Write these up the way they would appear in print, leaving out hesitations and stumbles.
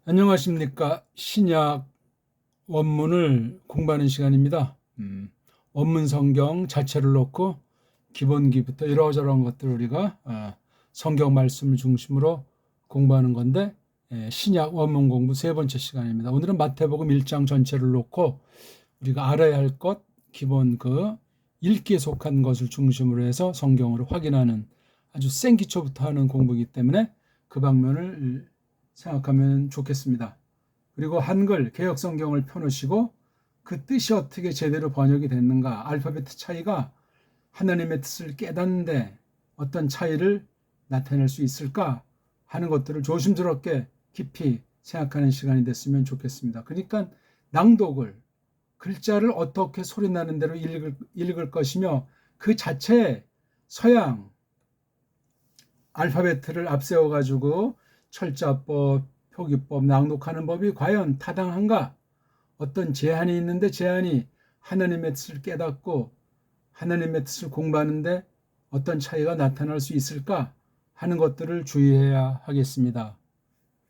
안녕하십니까. 신약 원문을 공부하는 시간입니다. 원문 성경 자체를 놓고 기본기부터 이러저러한 것들을 우리가 성경 말씀을 중심으로 공부하는 건데, 신약 원문 공부 세 번째 시간입니다. 오늘은 마태복음 1장 전체를 놓고 우리가 알아야 할 것, 기본 읽기에 속한 것을 중심으로 해서 성경을 확인하는 아주 센 기초부터 하는 공부이기 때문에 그 방면을 생각하면 좋겠습니다. 그리고 한글 개역성경을 펴놓으시고 그 뜻이 어떻게 제대로 번역이 됐는가, 알파벳 차이가 하나님의 뜻을 깨닫는데 어떤 차이를 나타낼 수 있을까 하는 것들을 조심스럽게 깊이 생각하는 시간이 됐으면 좋겠습니다. 그러니까 낭독을, 글자를 어떻게 소리나는 대로 읽을 것이며 그 자체에 서양 알파벳을 앞세워가지고 철자법, 표기법, 낭독하는 법이 과연 타당한가? 어떤 제한이 있는데 제한이 하나님의 뜻을 깨닫고 하나님의 뜻을 공부하는데 어떤 차이가 나타날 수 있을까 하는 것들을 주의해야 하겠습니다.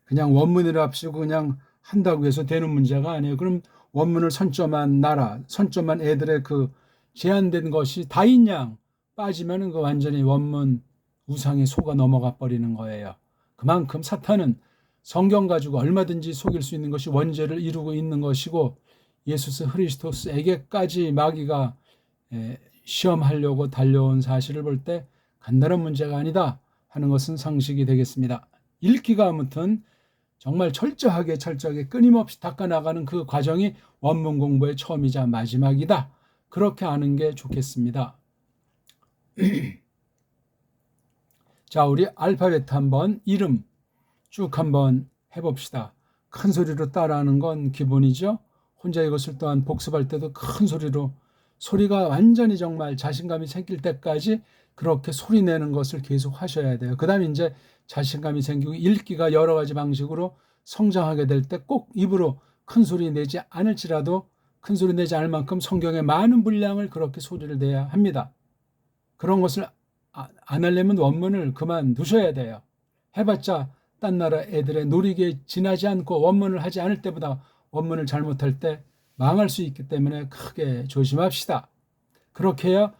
그냥 원문을 합치고 그냥 한다고 해서 되는 문제가 아니에요. 그럼 원문을 선점한 나라, 선점한 애들의 그 제한된 것이 다인양 빠지면 그 완전히 원문 우상에 속아 넘어가 버리는 거예요. 그만큼 사탄은 성경 가지고 얼마든지 속일 수 있는 것이 원죄를 이루고 있는 것이고, 예수 그리스도에게까지 마귀가 시험하려고 달려온 사실을 볼 때 간단한 문제가 아니다 하는 것은 상식이 되겠습니다. 읽기가 아무튼 정말 철저하게 끊임없이 닦아나가는 그 과정이 원문 공부의 처음이자 마지막이다. 그렇게 아는 게 좋겠습니다. 자, 우리 알파벳 한번 이름 쭉 한번 해봅시다. 큰 소리로 따라하는 건 기본이죠. 혼자 이것을 또한 복습할 때도 큰 소리로, 소리가 완전히 정말 자신감이 생길 때까지 그렇게 소리 내는 것을 계속 하셔야 돼요. 그 다음에 이제 자신감이 생기고 읽기가 여러 가지 방식으로 성장하게 될 때 꼭 입으로 큰 소리 내지 않을지라도 큰 소리 내지 않을 만큼 성경의 많은 분량을 그렇게 소리를 내야 합니다. 그런 것을 안 하려면 원문을 그만두셔야 돼요. 해봤자 딴 나라 애들의 놀이기에 지나지 않고 원문을 하지 않을 때보다 원문을 잘못할 때 망할 수 있기 때문에 크게 조심합시다. 그렇게 해야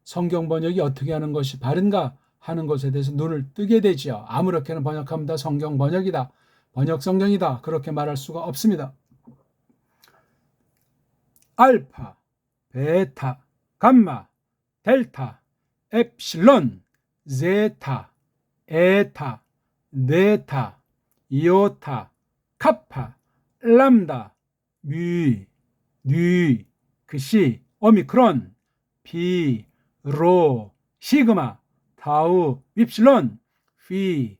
성경 번역이 어떻게 하는 것이 바른가 하는 것에 대해서 눈을 뜨게 되지요. 아무렇게나 번역하면 다 성경 번역이다, 번역 성경이다, 그렇게 말할 수가 없습니다. 알파, 베타, 감마, 델타, 엡실론, 제타, 에타, 네타, 이오타, 카파, 람다, 뮤, 뉴, 그시, 오미크론, 피, 로, 시그마, 타우, 윕실론, 피,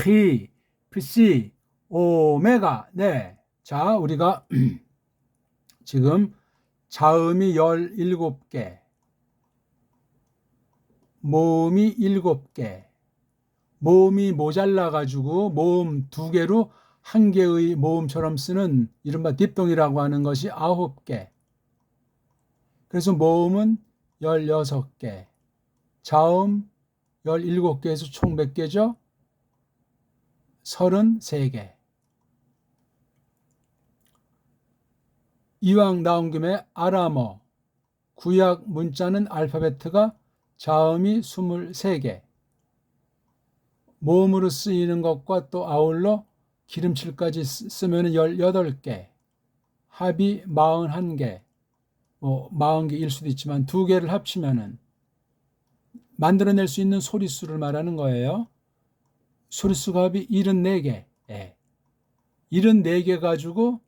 히, p시, 오메가. 네. 자, 우리가 지금 자음이 17개, 모음이 7개, 모음이 모자라가지고 모음 2개로 한 개의 모음처럼 쓰는 이른바 딥동이라고 하는 것이 9개. 그래서 모음은 16개, 자음 17개에서 총 몇 개죠? 33개. 이왕 나온 김에 아람어, 구약 문자는 알파벳가 자음이 23개, 모음으로 쓰이는 것과 또 아울러 기름칠까지 쓰면 18개, 합이 41개, 40개일 수도 있지만 2개를 합치면은 만들어낼 수 있는 소리수를 말하는 거예요. 소리수가 합이 74개. 74개 가지고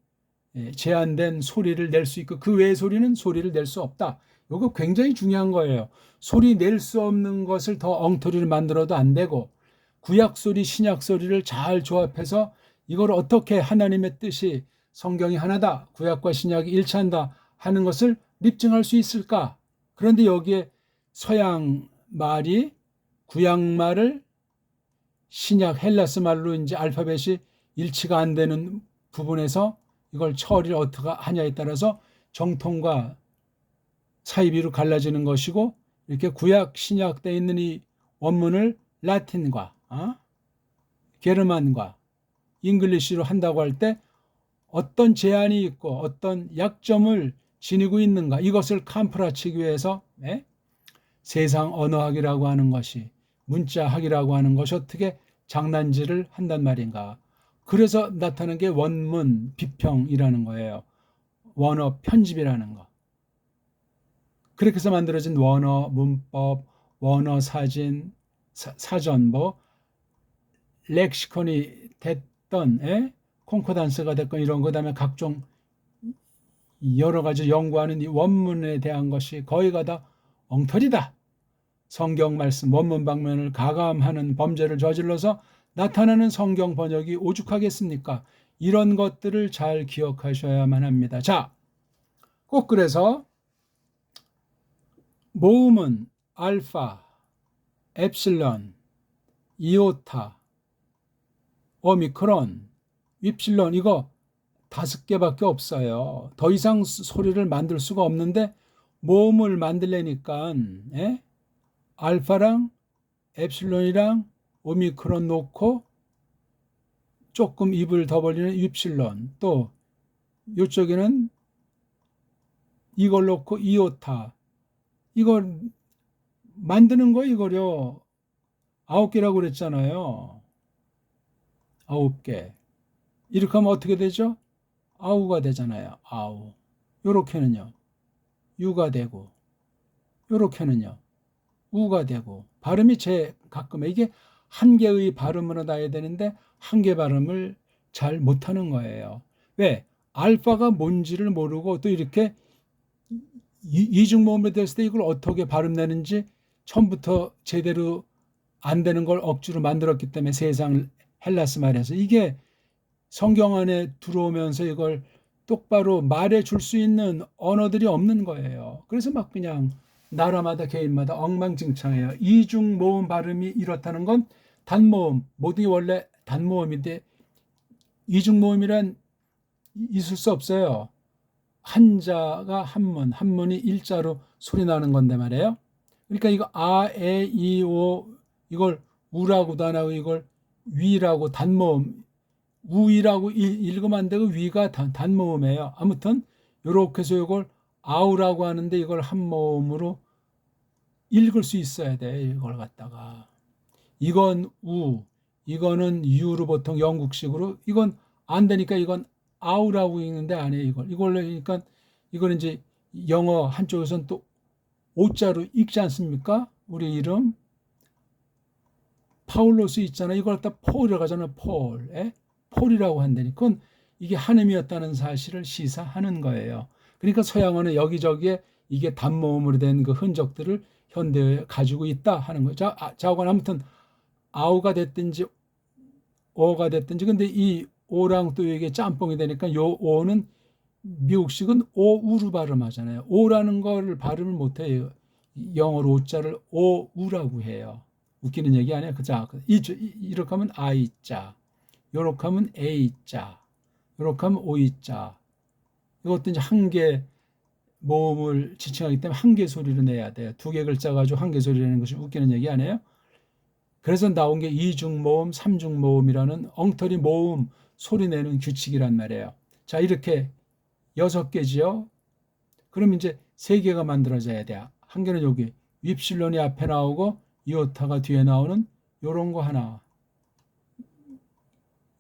제한된 소리를 낼 수 있고 그 외의 소리를 낼 수 없다. 이거 굉장히 중요한 거예요. 소리 낼 수 없는 것을 더 엉터리를 만들어도 안 되고, 구약 소리, 신약 소리를 잘 조합해서 이걸 어떻게 하나님의 뜻이 성경이 하나다, 구약과 신약이 일치한다 하는 것을 입증할 수 있을까? 그런데 여기에 서양 말이 구약 말을 신약 헬라스 말로 이제 알파벳이 일치가 안 되는 부분에서 이걸 처리를 어떻게 하냐에 따라서 정통과 사이비로 갈라지는 것이고, 이렇게 구약 신약 돼 있는 이 원문을 라틴과 게르만과 잉글리시로 한다고 할 때 어떤 제한이 있고 어떤 약점을 지니고 있는가, 이것을 캄프라치기 위해서 세상 언어학이라고 하는 것이, 문자학이라고 하는 것이 어떻게 장난질을 한단 말인가. 그래서 나타난 게 원문 비평이라는 거예요. 원어 편집이라는 거. 그렇게 해서 만들어진 원어 문법, 원어 사진, 사전, 렉시콘이 됐던, 콩코단스가 됐건 이런 거, 그다음에 각종 여러 가지 연구하는 이 원문에 대한 것이 거의가 다 엉터리다. 성경 말씀 원문 방면을 가감하는 범죄를 저질러서 나타나는 성경 번역이 오죽하겠습니까? 이런 것들을 잘 기억하셔야만 합니다. 자, 꼭 그래서 모음은 알파, 엡실론, 이오타, 오미크론, 윕실론, 이거 5개밖에 없어요. 더 이상 소리를 만들 수가 없는데 모음을 만들려니까 알파랑 엡실론이랑 오미크론 놓고 조금 입을 더 벌리는 윕실론, 또 이쪽에는 이걸 놓고 이오타, 이걸 만드는 거 이거요. 9개라고 그랬잖아요. 9개. 이렇게 하면 어떻게 되죠? 아우가 되잖아요. 아우. 요렇게는요. 유가 되고, 요렇게는요. 우가 되고. 발음이 가끔 이게 한 개의 발음으로 나야 되는데 한 개 발음을 잘 못하는 거예요. 왜? 알파가 뭔지를 모르고 또 이렇게 이중모음이 됐을 때 이걸 어떻게 발음내는지 처음부터 제대로 안 되는 걸 억지로 만들었기 때문에, 세상 헬라스 말에서 이게 성경 안에 들어오면서 이걸 똑바로 말해 줄 수 있는 언어들이 없는 거예요. 그래서 막 그냥 나라마다 개인마다 엉망진창해요. 이중 모음 발음이 이렇다는 건 단모음, 모든 게 원래 단모음인데 이중 모음이란 있을 수 없어요. 한자가 한문, 한문이 일자로 소리 나는 건데 말이에요. 그러니까 이거 아, 에, 이, 오, 이걸 우라고도 안 하고 이걸 위라고 단모음, 우이라고 읽으면 안 되고 위가 단모음이에요. 아무튼 이렇게 해서 이걸 아우라고 하는데 이걸 한모음으로 읽을 수 있어야 돼. 이걸 갖다가 이건 우, 이거는 유로 보통 영국식으로, 이건 안 되니까 이건 아우라고 읽는데 안 해. 이걸로 그러니까 이거는 이제 영어 한쪽에서는 또 오자로 읽지 않습니까? 우리 이름 파울로스 있잖아요. 이걸 갖다 폴이라고 하잖아요. 폴이라고 한다니. 그건 이게 한음이었다는 사실을 시사하는 거예요. 그러니까 서양어는 여기저기에 이게 단모음으로 된 그 흔적들을 현대에 가지고 있다 하는 거죠. 자오가 아무튼 아우가 됐든지 오가 됐든지, 근데 이 오랑 또 이게 짬뽕이 되니까 요 오는 미국식은 오우로 발음하잖아요. 오라는 거를 발음을 못해요. 영어로 오자를 오우라고 해요. 웃기는 얘기 아니야. 그자 이렇게 하면 아이자, 요렇게 하면 에이자, 요렇게 하면 오이자. 이것도 이제 한 개 모음을 지칭하기 때문에 한 개 소리를 내야 돼요. 2개 글자 가지고 한 개 소리 내는 것이 웃기는 얘기 아니에요. 그래서 나온 게 이중모음, 삼중모음이라는 엉터리 모음 소리 내는 규칙이란 말이에요. 자, 이렇게 6개지요. 그럼 이제 3개가 만들어져야 돼요. 한 개는 여기 윕실론이 앞에 나오고 이오타가 뒤에 나오는 요런 거 하나.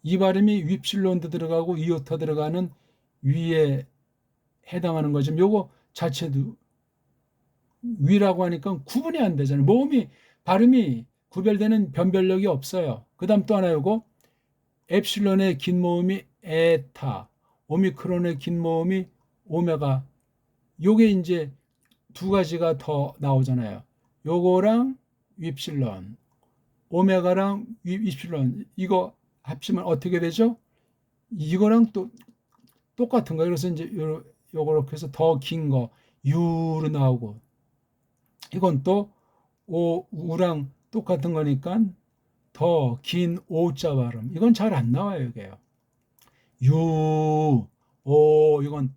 이 발음이 윕실론도 들어가고 이오타 들어가는 위에 해당하는 거지. 요거 자체도 위라고 하니까 구분이 안 되잖아요. 모음이 발음이 구별되는 변별력이 없어요. 그 다음 또 하나 요거 엡실론의 긴 모음이 에타, 오미크론의 긴 모음이 오메가. 요게 이제 2가지가 더 나오잖아요. 요거랑 윕실론, 오메가랑 윕실론, 이거 합치면 어떻게 되죠? 이거랑 또 똑같은 거예요. 그래서 이제 요렇게 해서 더 긴 거 유로 나오고, 이건 또 우랑 똑같은 거니까 더 긴 오자 발음. 이건 잘 안 나와요, 이게요. 유, 오, 이건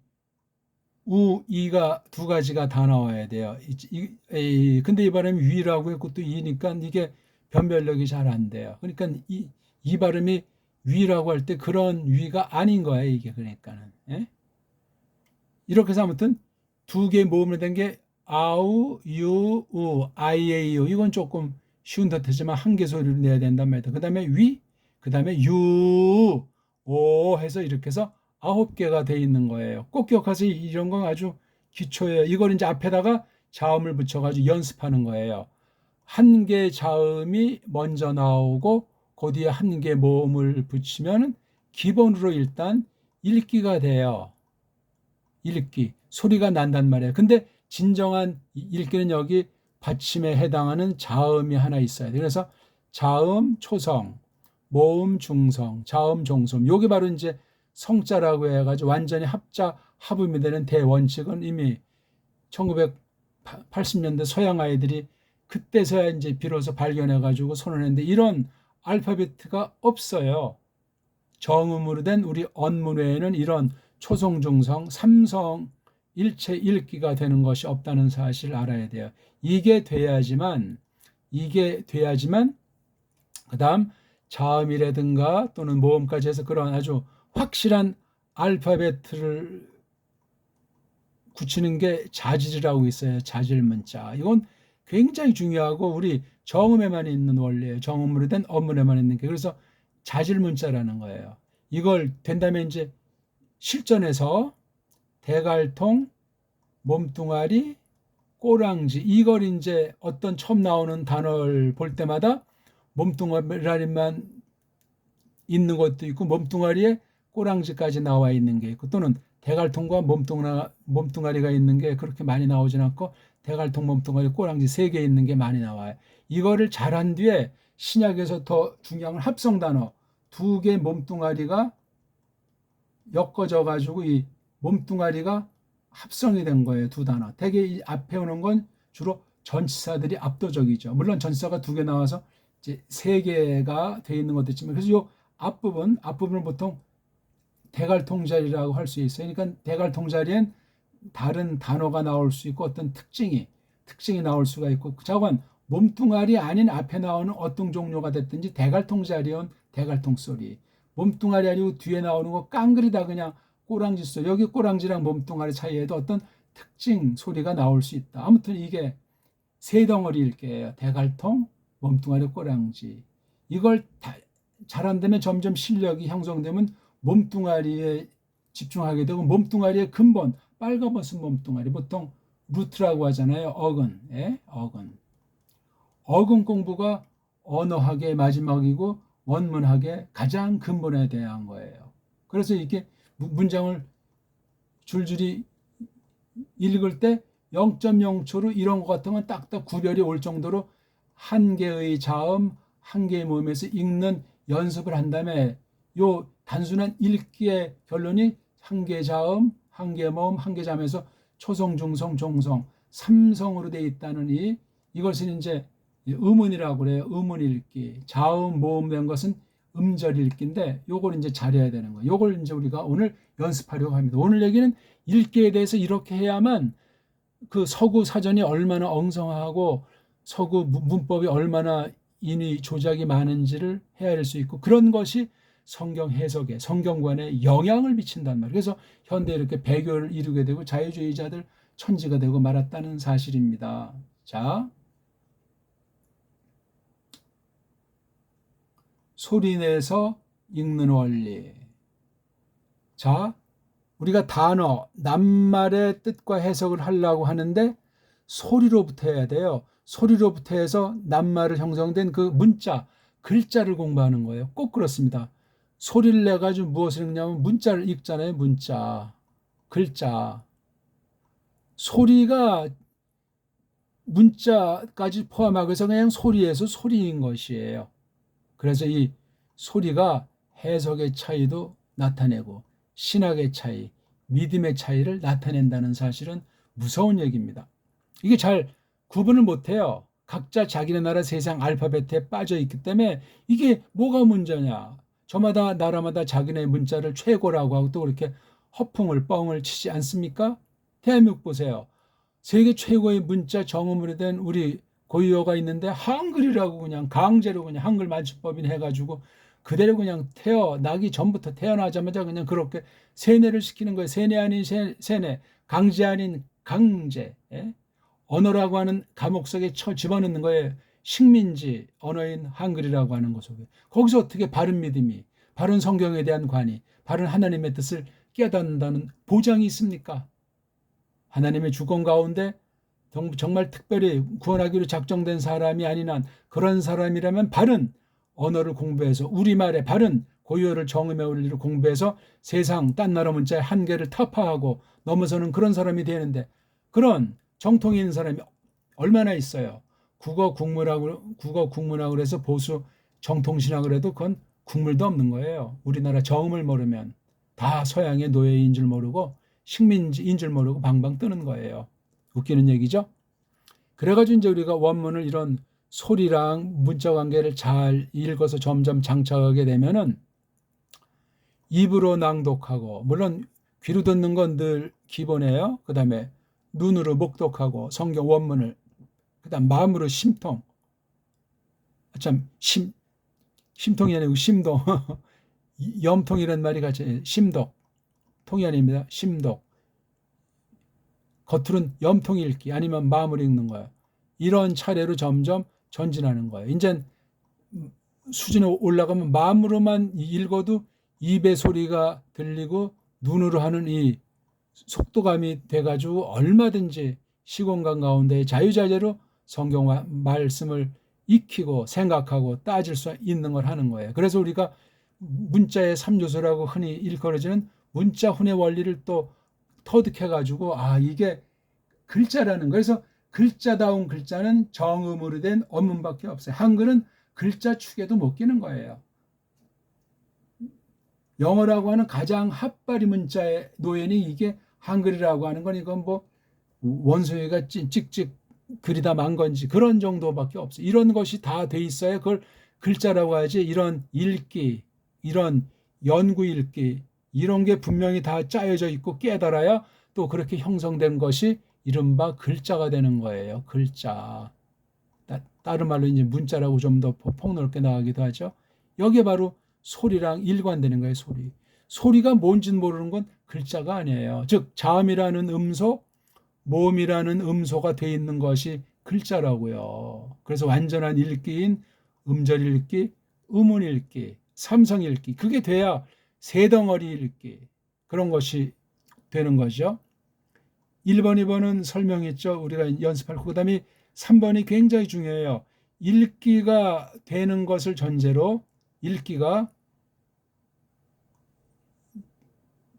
우, 이가 2가지가 다 나와야 돼요. 근데 이 발음이 위라고 했고 또 이니까 이게 변별력이 잘 안 돼요. 그러니까 이 발음이 위라고 할 때 그런 위가 아닌 거야, 이게. 그러니까는. 예? 이렇게 해서 아무튼 두 개 모음으로 된 게 아우, 유, 우, 아이에이오. 이건 조금 쉬운 듯하지만 한 개 소리로 내야 된단 말이다. 그 다음에 위, 그 다음에 유, 오 해서 이렇게 해서 9개가 돼 있는 거예요. 꼭 기억하세요. 이런 건 아주 기초예요. 이걸 이제 앞에다가 자음을 붙여가지고 연습하는 거예요. 한 개 자음이 먼저 나오고 그 뒤에 한 개 모음을 붙이면 기본으로 일단 읽기가 돼요. 읽기. 소리가 난단 말이에요. 근데 진정한 읽기는 여기 받침에 해당하는 자음이 하나 있어야 돼요. 그래서 자음, 초성, 모음, 중성, 자음, 종성. 요게 바로 이제 성자라고 해가지고 완전히 합음이 되는 대원칙은 이미 1980년대 서양 아이들이 그때서야 이제 비로소 발견해가지고 선언했는데 이런 알파벳가 없어요. 정음으로 된 우리 언문 외에는 이런 초성, 중성, 삼성, 일체 읽기가 되는 것이 없다는 사실을 알아야 돼요. 이게 돼야지만 그다음 자음이라든가 또는 모음까지 해서 그런 아주 확실한 알파벳을 굳히는 게 자질이라고 있어요. 자질 문자. 이건 굉장히 중요하고 우리 정음에만 있는 원리예요. 정음으로 된 언문에만 있는 게. 그래서 자질 문자라는 거예요. 이걸 된다면 이제 실전에서 대갈통, 몸뚱아리, 꼬랑지 이걸 이제 어떤 처음 나오는 단어를 볼 때마다 몸뚱아리만 있는 것도 있고 몸뚱아리에 꼬랑지까지 나와 있는 게 있고 또는 대갈통과 몸뚱아리가 있는 게 그렇게 많이 나오진 않고 대갈통, 몸뚱아리, 꼬랑지 3개 있는 게 많이 나와요. 이거를 잘한 뒤에 신약에서 더 중요한 합성 단어 2개 몸뚱아리가 엮어져 가지고 이 몸뚱아리가 합성이 된 거예요. 2단어. 대개 이 앞에 오는 건 주로 전치사들이 압도적이죠. 물론 전치사가 2개 나와서 이제 3개가 돼 있는 것도 있지만 그래서 이 앞부분을 보통 대갈통자리라고 할 수 있어요. 그러니까 대갈통자리엔 다른 단어가 나올 수 있고 어떤 특징이 나올 수가 있고 자관 몸뚱아리 아닌 앞에 나오는 어떤 종류가 됐든지 대갈통자리온 대갈통 소리 몸뚱아리 아니고 뒤에 나오는 거 깡그리다 그냥 꼬랑지 소리 여기 꼬랑지랑 몸뚱아리 사이에도 어떤 특징 소리가 나올 수 있다. 아무튼 이게 세 덩어리일 게예요. 대갈통, 몸뚱아리, 꼬랑지. 이걸 잘한다면 점점 실력이 형성되면 몸뚱아리에 집중하게 되고 몸뚱아리의 근본 빨가벗은 몸뚱아리 보통 루트라고 하잖아요. 어근, 어근. 어근 공부가 언어학의 마지막이고 원문학의 가장 근본에 대한 거예요. 그래서 이렇게 문장을 줄줄이 읽을 때 0.0초로 이런 것 같은 건 딱딱 구별이 올 정도로 한 개의 자음, 한 개의 모음에서 읽는 연습을 한 다음에 요 단순한 읽기의 결론이 한 개 자음, 한 개 모음, 한 개 자음에서 초성, 중성, 종성, 삼성으로 되어 있다는 이것은 이제 음운이라고 그래요. 음운 읽기. 자음, 모음 된 것은 음절 읽기인데 요걸 이제 잘해야 되는 거예요. 요걸 이제 우리가 오늘 연습하려고 합니다. 오늘 얘기는 읽기에 대해서 이렇게 해야만 그 서구 사전이 얼마나 엉성하고 서구 문법이 얼마나 인위 조작이 많은지를 헤아릴 수 있고 그런 것이 성경 해석에 성경관에 영향을 미친단 말이에요. 그래서 현대 이렇게 배교를 이루게 되고 자유주의자들 천지가 되고 말았다는 사실입니다. 자, 소리내서 읽는 원리. 자, 우리가 단어, 낱말의 뜻과 해석을 하려고 하는데 소리로부터 해야 돼요. 소리로부터 해서 낱말을 형성된 그 문자, 글자를 공부하는 거예요. 꼭 그렇습니다. 소리를 내가지고 무엇을 읽냐면 문자를 읽잖아요. 문자, 글자. 소리가 문자까지 포함하고 해서 그냥 소리에서 소리인 것이에요. 그래서 이 소리가 해석의 차이도 나타내고 신학의 차이, 믿음의 차이를 나타낸다는 사실은 무서운 얘기입니다. 이게 잘 구분을 못해요. 각자 자기네 나라 세상 알파벳에 빠져 있기 때문에 이게 뭐가 문제냐. 저마다 나라마다 자기네 문자를 최고라고 하고 또 그렇게 허풍을 뻥을 치지 않습니까? 대한민국 보세요. 세계 최고의 문자 정음으로 된 우리 고유어가 있는데 한글이라고 그냥 강제로 그냥 한글 맞춤법인 해가지고 그대로 그냥 태어나기 전부터 태어나자마자 그냥 그렇게 세뇌를 시키는 거예요. 세뇌 아닌 세뇌, 강제 아닌 강제. 예? 언어라고 하는 감옥 속에 집어넣는 거예요. 식민지 언어인 한글이라고 하는 것 속에. 거기서 어떻게 바른 믿음이, 바른 성경에 대한 관이, 바른 하나님의 뜻을 깨닫는다는 보장이 있습니까? 하나님의 주권 가운데 정말 특별히 구원하기로 작정된 사람이 아닌 한 그런 사람이라면 바른 언어를 공부해서 우리말의 바른 고유어를 정음의 원리를 공부해서 세상 딴 나라 문자의 한계를 타파하고 넘어서는 그런 사람이 되는데 그런 정통이 있는 사람이 얼마나 있어요. 국어 국문학을 해서 보수 정통신학을 해도 그건 국물도 없는 거예요. 우리나라 정음을 모르면 다 서양의 노예인 줄 모르고 식민지인 줄 모르고 방방 뜨는 거예요. 웃기는 얘기죠. 그래가지고 이제 우리가 원문을 이런 소리랑 문자 관계를 잘 읽어서 점점 장착하게 되면은 입으로 낭독하고 물론 귀로 듣는 건 늘 기본이에요. 그 다음에 눈으로 목독하고 성경 원문을 그다음 마음으로 심통. 참 심통이 아니고 심동. 염통이라는 말이 같이 심독. 통이 아닙니다. 심독. 겉으로는 염통 읽기 아니면 마음으로 읽는 거예요. 이런 차례로 점점 전진하는 거예요. 이제 수준이 올라가면 마음으로만 읽어도 입의 소리가 들리고 눈으로 하는 이 속도감이 돼가지고 얼마든지 시공간 가운데 자유자재로 성경 말씀을 익히고 생각하고 따질 수 있는 걸 하는 거예요. 그래서 우리가 문자의 3요소라고 흔히 일컬어지는 문자 훈의 원리를 또 터득해가지고 이게 글자라는 거예요. 그래서 글자다운 글자는 정음으로 된 언문밖에 없어요. 한글은 글자 축에도 못 끼는 거예요. 영어라고 하는 가장 핫바리 문자의 노예는 이게 한글이라고 하는 건 이건 뭐 원숭이가 찍찍 그리다 만 건지 그런 정도밖에 없어요. 이런 것이 다 돼 있어야 그걸 글자라고 하지. 이런 읽기, 이런 연구 읽기 이런 게 분명히 다 짜여져 있고 깨달아야 또 그렇게 형성된 것이 이른바 글자가 되는 거예요. 글자. 다른 말로 이제 문자라고 좀 더 폭넓게 나가기도 하죠. 여기에 바로 소리랑 일관되는 거예요. 소리가 뭔지는 모르는 건 글자가 아니에요. 즉 자음이라는 음소, 모음이라는 음소가 돼 있는 것이 글자라고요. 그래서 완전한 읽기인 음절 읽기, 음운 읽기, 삼성 읽기 그게 돼야 세 덩어리 읽기 그런 것이 되는 거죠. 1번, 2번은 설명했죠. 우리가 연습할 거. 그다음에 3번이 굉장히 중요해요. 읽기가 되는 것을 전제로 읽기가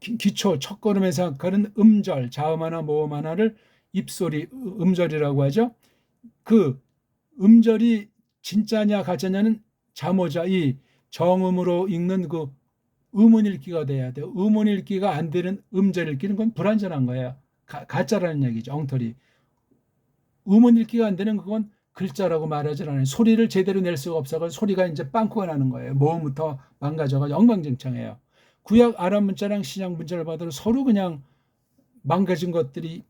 기초 첫걸음에 생각하는 음절, 자음 하나, 모음 하나를 입소리, 음절이라고 하죠. 그 음절이 진짜냐 가짜냐는 자모자 이 정음으로 읽는 그 음운 읽기가 돼야 돼요. 음운 읽기가 안 되는 음절 읽기는 건 불완전한 거예요. 가짜라는 얘기죠. 엉터리. 음운 읽기가 안 되는 그건 글자라고 말하지 않아요. 소리를 제대로 낼 수가 없어가지고 소리가 이제 빵꾸가 나는 거예요. 모음부터 망가져가지고 엉망진창해요. 구약 아람 문자랑 신약 문자를 봐도 서로 그냥 망가진 것들이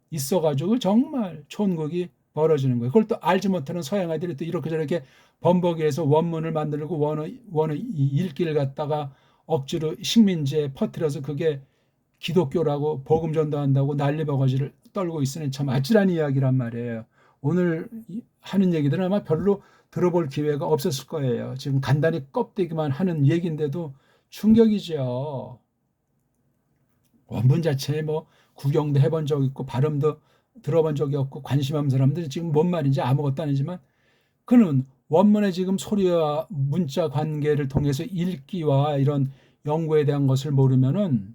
있어가지고 정말 촌극이 벌어지는 거예요. 그걸 또 알지 못하는 서양 아이들이 또 이렇게 저렇게 번복해서 원문을 만들고 원어 읽기를 갖다가 억지로 식민지에 퍼뜨려서 그게 기독교라고 복음 전도한다고 난리바가지를 떨고 있으니 참 아찔한 이야기란 말이에요. 오늘 하는 얘기들은 아마 별로 들어볼 기회가 없었을 거예요. 지금 간단히 껍데기만 하는 얘기인데도 충격이죠. 원문 자체에 뭐 구경도 해본 적 있고 발음도 들어본 적이 없고 관심 없는 사람들이 지금 뭔 말인지 아무것도 아니지만 그는 원문의 지금 소리와 문자 관계를 통해서 읽기와 이런 연구에 대한 것을 모르면은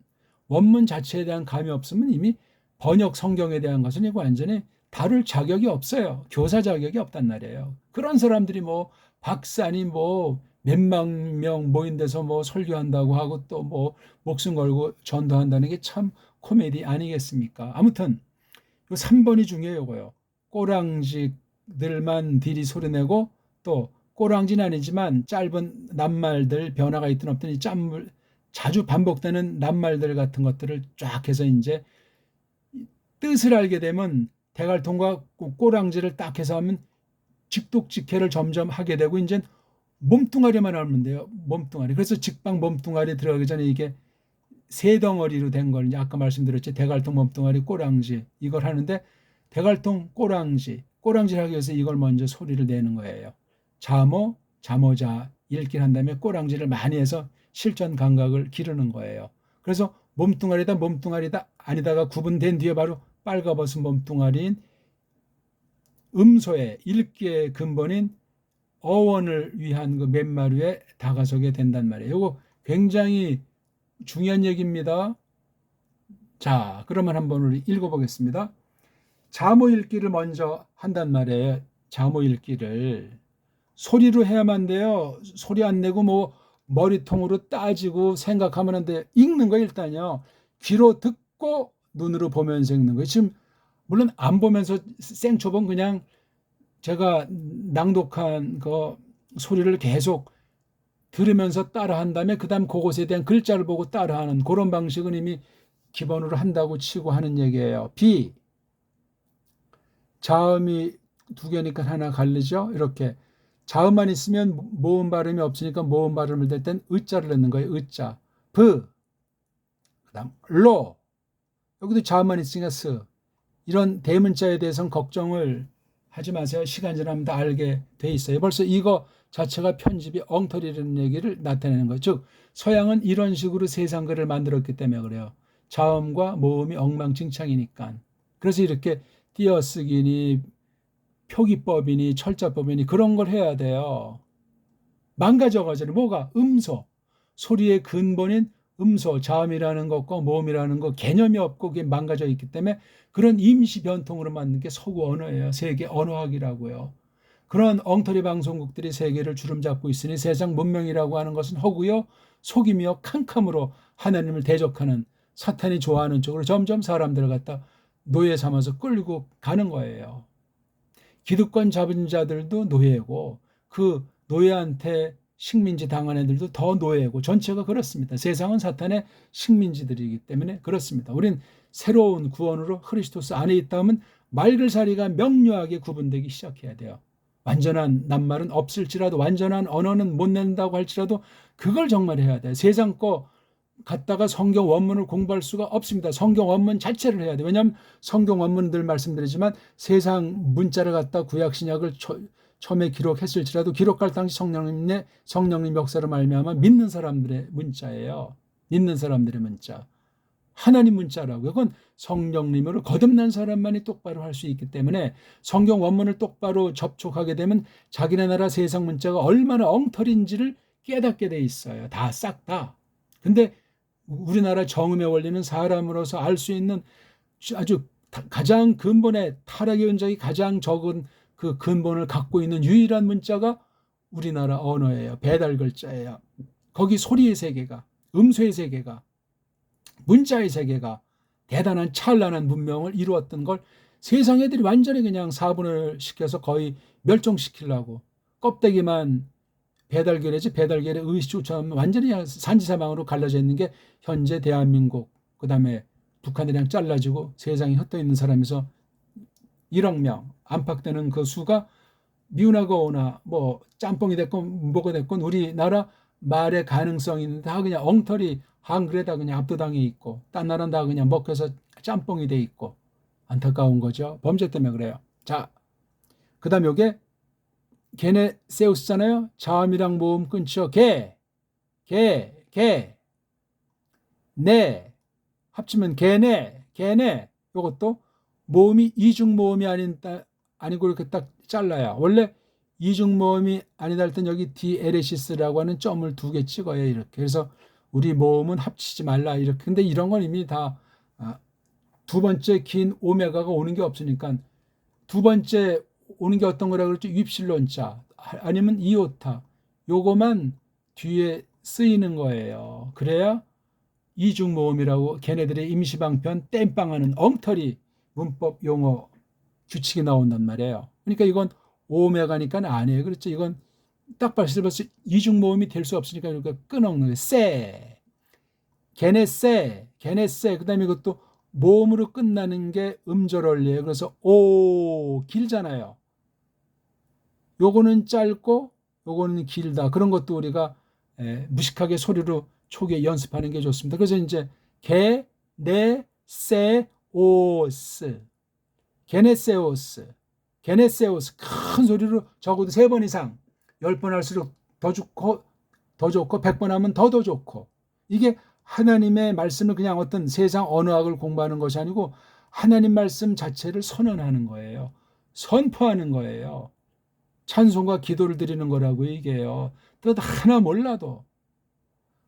원문 자체에 대한 감이 없으면 이미 번역 성경에 대한 것은 이거 완전히 다룰 자격이 없어요. 교사 자격이 없단 말이에요. 그런 사람들이 뭐 박사니 뭐 몇만 명 모인 데서 뭐 설교한다고 하고 또 뭐 목숨 걸고 전도한다는 게 참 코미디 아니겠습니까? 아무튼 요 3번이 중요해요. 꼬랑지들만 딜이 소리내고 또 꼬랑지는 아니지만 짧은 낱말들 변화가 있든 없든 이 자주 반복되는 낱말들 같은 것들을 쫙 해서 이제 뜻을 알게 되면 대갈통과 꼬랑지를 딱 해서 하면 직독직해를 점점 하게 되고 이제 몸뚱아리만 하면 돼요. 몸뚱아리. 그래서 직방 몸뚱아리 들어가기 전에 이게 세 덩어리로 된 걸 이제 아까 말씀드렸죠. 대갈통, 몸뚱아리, 꼬랑지 이걸 하는데 대갈통, 꼬랑지를 하기 위해서 이걸 먼저 소리를 내는 거예요. 자모, 자모자 읽기를 한 다음에 꼬랑지를 많이 해서 실전 감각을 기르는 거예요. 그래서 몸뚱아리다 몸뚱아리다 아니다가 구분된 뒤에 바로 빨가벗은 몸뚱아리인 음소의 읽기의 근본인 어원을 위한 그 맨마루에 다가서게 된단 말이에요. 이거 굉장히 중요한 얘기입니다. 자, 그러면 한번 우리 읽어보겠습니다. 자모 읽기를 먼저 한단 말이에요. 자모 읽기를 소리로 해야만 돼요. 소리 안 내고 뭐 머리통으로 따지고 생각하면 안 돼. 읽는 거 일단요. 귀로 듣고 눈으로 보면서 읽는 거예요. 지금 물론 안 보면서 생초본 그냥 제가 낭독한 그 소리를 계속 들으면서 따라한 다음에 그 다음 그것에 대한 글자를 보고 따라하는 그런 방식은 이미 기본으로 한다고 치고 하는 얘기예요. 비, 자음이 두 개니까 하나 갈리죠. 이렇게 자음만 있으면 모음 발음이 없으니까 모음 발음을 댈 땐 의자를 넣는 거예요. 의자. 브, 그다음 로, 여기도 자음만 있으니까 스. 이런 대문자에 대해서는 걱정을 하지 마세요. 시간 지나면 다 알게 돼 있어요. 벌써 이거 자체가 편집이 엉터리라는 얘기를 나타내는 거죠. 즉 서양은 이런 식으로 세상글을 만들었기 때문에 그래요. 자음과 모음이 엉망진창이니까. 그래서 이렇게 띄어쓰기니 표기법이니 철자법이니 그런 걸 해야 돼요. 망가져가지고 뭐가? 음소. 소리의 근본인 음소, 자음이라는 것과 모음이라는 것 개념이 없고 그게 망가져 있기 때문에 그런 임시 변통으로 만든 게 서구 언어예요. 세계 언어학이라고요. 그런 엉터리 방송국들이 세계를 주름잡고 있으니 세상 문명이라고 하는 것은 허구요, 속임이요, 캄캄으로 하나님을 대적하는 사탄이 좋아하는 쪽으로 점점 사람들을 갖다 노예 삼아서 끌고 가는 거예요. 기득권 잡은 자들도 노예고 그 노예한테 식민지 당한 애들도 더 노예고 전체가 그렇습니다. 세상은 사탄의 식민지들이기 때문에 그렇습니다. 우린 새로운 구원으로 크리스토스 안에 있다면 말글사리가 명료하게 구분되기 시작해야 돼요. 완전한 낱말은 없을지라도 완전한 언어는 못 낸다고 할지라도 그걸 정말 해야 돼요. 세상 거 갖다가 성경 원문을 공부할 수가 없습니다. 성경 원문 자체를 해야 돼요. 왜냐하면 성경 원문들 말씀드리지만 세상 문자를 갖다 구약 신약을 처음에 기록했을지라도 기록할 당시 성령님 역사를 말미암아 믿는 사람들의 문자예요. 믿는 사람들의 문자. 하나님 문자라고요. 그건 성령님으로 거듭난 사람만이 똑바로 할 수 있기 때문에 성경 원문을 똑바로 접촉하게 되면 자기네 나라 세상 문자가 얼마나 엉터리인지를 깨닫게 돼 있어요. 다 싹 다. 근데 우리나라 정음의 원리는 사람으로서 알 수 있는 아주 가장 근본의 타락의 흔적이 가장 적은 그 근본을 갖고 있는 유일한 문자가 우리나라 언어예요. 배달 글자예요. 거기 소리의 세계가, 음소의 세계가, 문자의 세계가 대단한 찬란한 문명을 이루었던 걸 세상 애들이 완전히 그냥 사분을 시켜서 거의 멸종시키려고 껍데기만 배달결의 의식주처럼 완전히 산지사방으로 갈라져 있는 게 현재 대한민국, 그 다음에 북한이랑 잘라지고 세상에 흩어 있는 사람에서 1억 명 안팎되는 그 수가 미우나가 오나 뭐 짬뽕이 됐건 뭐가 됐건 우리나라 말의 가능성이 있는데 다 그냥 엉터리 한글에다 그냥 압도당해 있고 딴 나라는 다 그냥 먹혀서 짬뽕이 돼 있고 안타까운 거죠. 범죄 때문에 그래요. 자, 그 다음 요게 게네세우스잖아요. 자음이랑 모음 끊죠. 게, 네. 합치면 게네. 요것도 모음이 이중모음이 아니고 이렇게 딱 잘라요. 원래 이중모음이 아니다 할 땐 여기 디에레시스라고 하는 점을 2개 찍어요. 이렇게. 그래서 우리 모음은 합치지 말라. 이렇게. 근데 이런 건 이미 다 두 번째 긴 오메가가 오는 게 없으니까 두 번째 오는 게 어떤 거라 그랬죠? 입실론자 아니면 이오타 요거만 뒤에 쓰이는 거예요. 그래야 이중모음이라고 걔네들의 임시방편 땜빵하는 엉터리 문법 용어 규칙이 나온단 말이에요. 그러니까 이건 오메가니까 아니에요. 그렇죠? 이건 딱 봤을 때 이중모음이 될 수 없으니까 이렇게 끊어놓는 거예요. 세, 걔네 그 다음에 이것도 모음으로 끝나는 게 음절원리예요. 그래서 오 길잖아요. 요거는 짧고 요거는 길다. 그런 것도 우리가 무식하게 소리로 초기에 연습하는 게 좋습니다. 그래서 이제 게네세오스, 게네세오스, 게네세오스 큰 소리로 적어도 3번 이상, 10번 할수록 더 좋고 100번 하면 더 좋고, 이게 하나님의 말씀을 그냥 어떤 세상 언어학을 공부하는 것이 아니고 하나님 말씀 자체를 선언하는 거예요. 선포하는 거예요. 찬송과 기도를 드리는 거라고 이게요. 뜻 하나 몰라도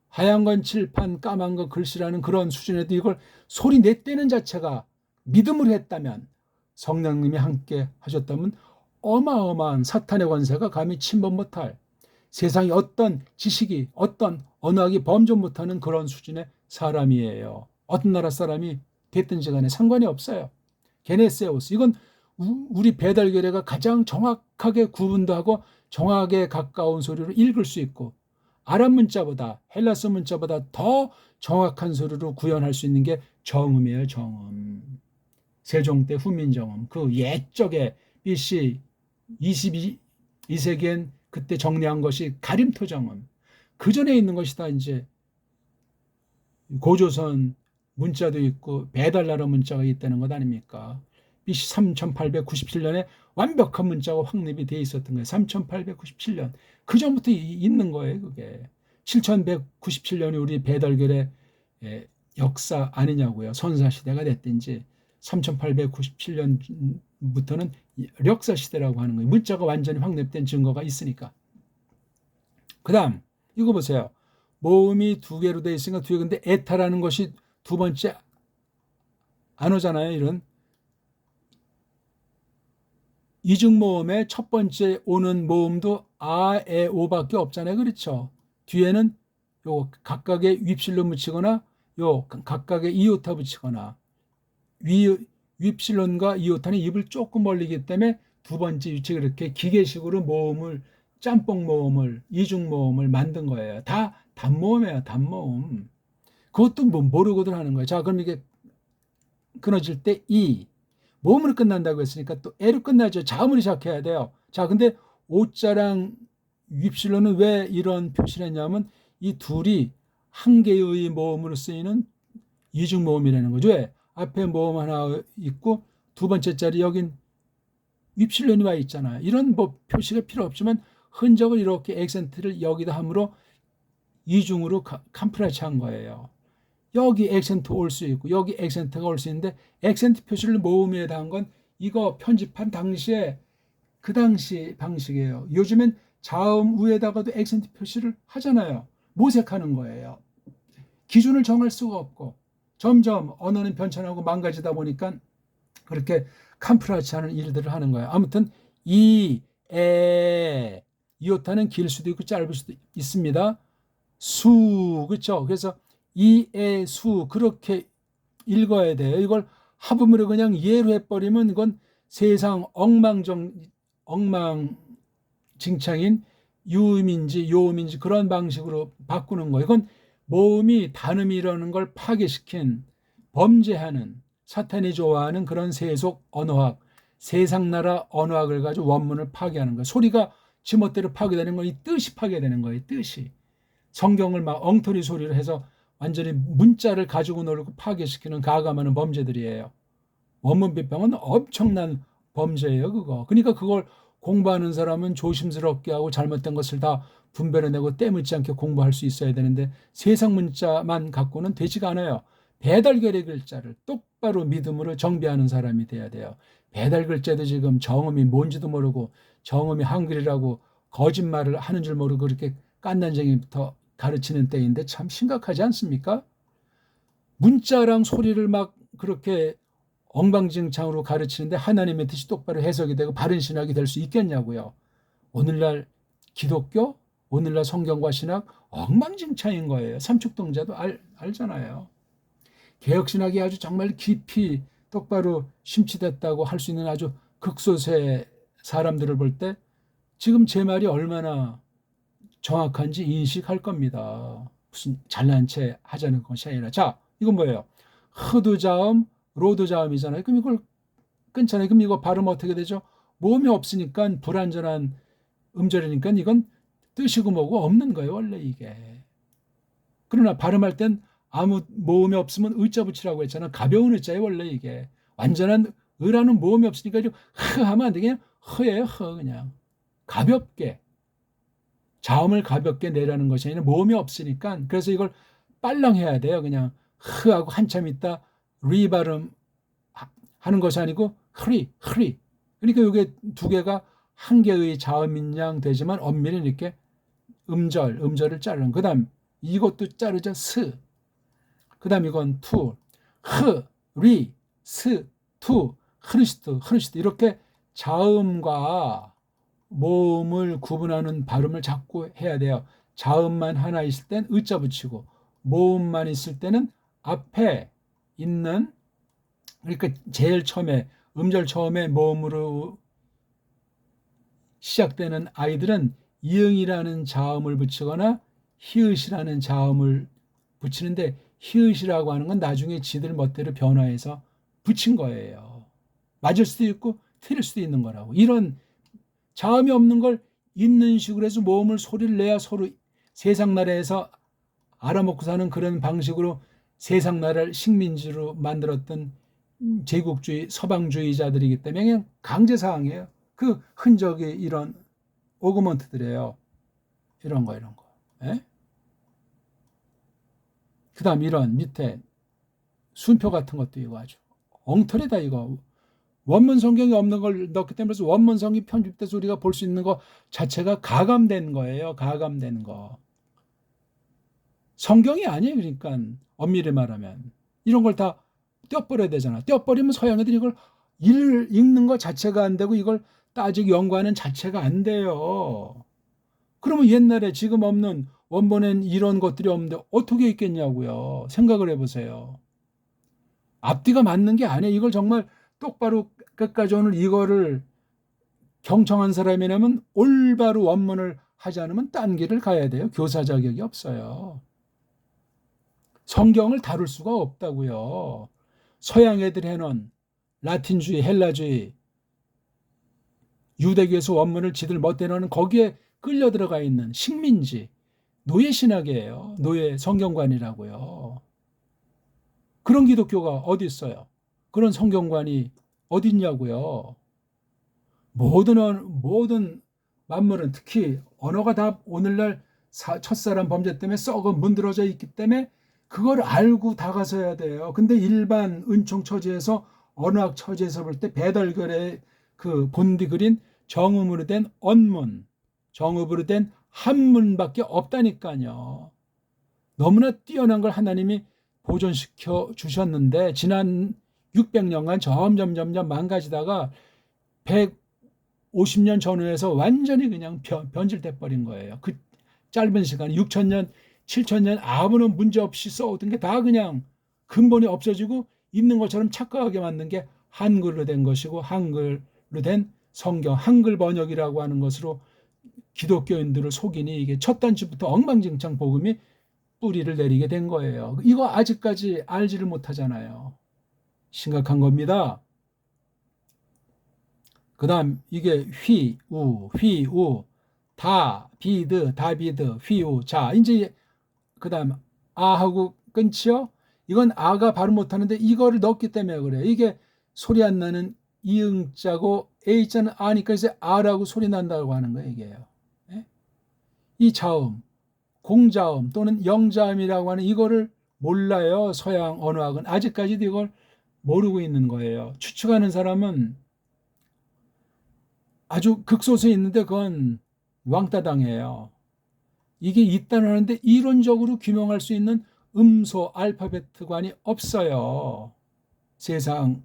하얀 건 칠판, 까만 건 글씨라는 그런 수준에도 이걸 소리 냈다는 자체가 믿음을 했다면, 성령님이 함께 하셨다면 어마어마한 사탄의 권세가 감히 침범 못할, 세상에 어떤 지식이, 어떤 언어학이 범접 못하는 그런 수준의 사람이에요. 어떤 나라 사람이 됐든지 간에 상관이 없어요. 게네세우스, 이건 우리 배달결의가 가장 정확하게 구분도 하고 정확에 가까운 소리로 읽을 수 있고, 아랍 문자보다, 헬라스 문자보다 더 정확한 소리로 구현할 수 있는 게 정음이에요. 정음. 세종 때 후민정음, 그 옛적에 BC 22세기엔 그때 정리한 것이 가림토 정음. 그 전에 있는 것이 다 이제 고조선 문자도 있고 배달나라 문자가 있다는 것 아닙니까? BC 3897년에 완벽한 문자가 확립이 돼 있었던 거예요. 3897년. 그 전부터 있는 거예요, 그게. 7197년이 우리 배달결의 역사 아니냐고요. 선사시대가 됐든지 3897년부터는 역사시대라고 하는 거예요. 문자가 완전히 확립된 증거가 있으니까. 그 다음 이거 보세요. 모음이 2개로 되어 있으니까 2개, 근데 에타라는 것이 두 번째 안 오잖아요. 이런 이중모음의 첫 번째 오는 모음도 아, 에, 오밖에 없잖아요. 그렇죠? 뒤에는 요 각각의 윕실로 붙이거나 요 각각의 이오타 붙이거나, 윕실론과 이오타는 입을 조금 벌리기 때문에 두 번째 위치가 이렇게 기계식으로 모음을, 짬뽕 모음을, 이중 모음을 만든 거예요. 다 단모음이에요. 단모음. 그것도 뭐 모르고들 하는 거예요. 자, 그럼 이게 끊어질 때 이, 모음으로 끝난다고 했으니까 또 에로 끝나죠. 자음으로 시작해야 돼요. 자, 근데 오자랑 윕실론은 왜 이런 표시를 했냐면 이 둘이 한 개의 모음으로 쓰이는 이중 모음이라는 거죠. 왜? 앞에 모음 하나 있고 두 번째 자리 여긴 윕실론이 와 있잖아요. 이런 뭐 표시가 필요 없지만 흔적을 이렇게 액센트를 여기다 함으로 이중으로 캄프라치 한 거예요. 여기 액센트 올 수 있고 여기 액센트가 올 수 있는데, 액센트 표시를 모음에다 한 건 이거 편집한 당시에 그 당시 방식이에요. 요즘엔 자음 위에다가도 액센트 표시를 하잖아요. 모색하는 거예요. 기준을 정할 수가 없고 점점 언어는 변천하고 망가지다 보니까 그렇게 캄프라치 하는 일들을 하는 거예요. 아무튼 이, 에, 이오타는 길 수도 있고 짧을 수도 있습니다. 수, 그렇죠? 그래서 이, 에, 수 그렇게 읽어야 돼요. 이걸 합음으로 그냥 예로 해버리면 이건 세상 엉망진창인 유음인지 요음인지 그런 방식으로 바꾸는 거예요. 이건 모음이 단음이라는 걸 파괴시킨, 범죄하는, 사탄이 좋아하는 그런 세속 언어학, 세상나라 언어학을 가지고 원문을 파괴하는 거예요. 소리가 지멋대로 파괴되는 건 이 뜻이 파괴되는 거예요. 뜻이. 성경을 막 엉터리 소리를 해서 완전히 문자를 가지고 놀고 파괴시키는 가감하는 범죄들이에요. 원문 비평은 엄청난 범죄예요, 그거. 그러니까 그걸 공부하는 사람은 조심스럽게 하고 잘못된 것을 다 분별해내고 때묻지 않게 공부할 수 있어야 되는데, 세상 문자만 갖고는 되지가 않아요. 배달결의 글자를 똑바로 믿음으로 정비하는 사람이 돼야 돼요. 배달 글자도 지금 정음이 뭔지도 모르고 정음이 한글이라고 거짓말을 하는 줄 모르고 그렇게 깐난쟁이부터 가르치는 때인데 참 심각하지 않습니까? 문자랑 소리를 막 그렇게 엉망진창으로 가르치는데 하나님의 뜻이 똑바로 해석이 되고 바른 신학이 될 수 있겠냐고요. 오늘날 기독교, 오늘날 성경과 신학 엉망진창인 거예요. 삼축동자도 알잖아요. 개혁신학이 아주 정말 깊이 똑바로 심취됐다고 할 수 있는 아주 극소수의 사람들을 볼 때 지금 제 말이 얼마나 정확한지 인식할 겁니다. 무슨 잘난 체 하자는 것이 아니라. 자, 이건 뭐예요? 흐두자음, 로두자음이잖아요. 그럼 이걸 끊잖아요. 그럼 이거 발음 어떻게 되죠? 모음이 없으니까 불완전한 음절이니까 이건 뜻이고 뭐고 없는 거예요, 원래 이게. 그러나 발음할 땐 아무 모음이 없으면 의자 붙이라고 했잖아. 가벼운 의자예요, 원래 이게. 완전한 의라는 모음이 없으니까 좀 하면 안 되게 그냥 허예요, 허 그냥. 가볍게. 자음을 가볍게 내라는 것이 아니라 모음이 없으니까 그래서 이걸 빨랑 해야 돼요. 그냥 흐하고 한참 있다 리 발음 하는 것이 아니고 흐리. 그러니까 이게 두 개가 한 개의 자음인 양 되지만 엄밀히 이렇게 음절을 자르는. 그다음 이것도 자르죠. 스. 그다음 이건 투. 흐, 리, 스, 투. 흐르시트 이렇게 자음과 모음을 구분하는 발음을 자꾸 해야 돼요. 자음만 하나 있을 땐 의자 붙이고 모음만 있을 때는 앞에 있는 그러니까 제일 처음에 음절 처음에 모음으로 시작되는 아이들은 이응이라는 자음을 붙이거나 히읗이라는 자음을 붙이는데 히읗이라고 하는 건 나중에 지들 멋대로 변화해서 붙인 거예요. 맞을 수도 있고 틀릴 수도 있는 거라고. 이런 자음이 없는 걸 있는 식으로 해서 모음을 소리를 내야 서로 세상 나라에서 알아먹고 사는 그런 방식으로 세상 나라를 식민지로 만들었던 제국주의 서방주의자들이기 때문에 그냥 강제사항이에요. 그 흔적이 이런 오그먼트들이에요. 이런 거. 예? 그 다음 이런 밑에 순표 같은 것도 이거 아주 엉터리다 이거. 원문 성경이 없는 걸 넣기 때문에 원문 성경이 편집돼서 우리가 볼 수 있는 거 자체가 가감된 거예요. 가감된 거. 성경이 아니에요. 그러니까 엄밀히 말하면 이런 걸 다 떼어버려야 되잖아. 떼어버리면 서양 애들이 이걸 읽는 거 자체가 안 되고 이걸 따지고 연구하는 자체가 안 돼요. 그러면 옛날에 지금 없는 원본엔 이런 것들이 없는데 어떻게 있겠냐고요. 생각을 해보세요. 앞뒤가 맞는 게 아니에요. 이걸 정말 똑바로 끝까지 오늘 이거를 경청한 사람이라면 올바로 원문을 하지 않으면 딴 길을 가야 돼요. 교사 자격이 없어요. 성경을 다룰 수가 없다고요. 서양 애들이 해놓은 라틴주의, 헬라주의, 유대교에서 원문을 지들 멋대로 하는 거기에 끌려 들어가 있는 식민지, 노예 신학이에요. 노예 성경관이라고요. 그런 기독교가 어디 있어요? 그런 성경관이 어디 있냐고요. 모든 만물은 특히 언어가 다 오늘날 첫사람 범죄 때문에 썩어 문드러져 있기 때문에 그걸 알고 다가서야 돼요. 근데 일반 은총 처지에서 언어학 처지에서 볼 때 배달결의 그 본디 그린 정음으로 된 언문, 정읍으로 된 한문밖에 없다니까요. 너무나 뛰어난 걸 하나님이 보존시켜 주셨는데 지난 600년간 점점 망가지다가 150년 전후에서 완전히 그냥 변질돼 버린 거예요. 그 짧은 시간 6천년 7천년 아무런 문제 없이 써오던 게 다 그냥 근본이 없어지고 있는 것처럼 착각하게 만든 게 한글로 된 것이고 한글로 된 성경 한글 번역이라고 하는 것으로 기독교인들을 속이니 이게 첫 단추부터 엉망진창 복음이 뿌리를 내리게 된 거예요. 이거 아직까지 알지를 못하잖아요. 심각한 겁니다. 그 다음 이게 휘우 다비드 휘우. 자 이제 그 다음 아하고 끊지요. 이건 아가 발음 못하는데 이거를 넣었기 때문에 그래요. 이게 소리 안 나는 이응자고 A자는 아니까 이제 아라고 소리 난다고 하는 거예요. 이게요. 이 자음 공자음 또는 영자음이라고 하는 이거를 몰라요. 서양 언어학은 아직까지도 이걸 모르고 있는 거예요. 추측하는 사람은 아주 극소수에 있는데 그건 왕따당해요. 이게 있다는 하는데 이론적으로 규명할 수 있는 음소 알파벳관이 없어요. 세상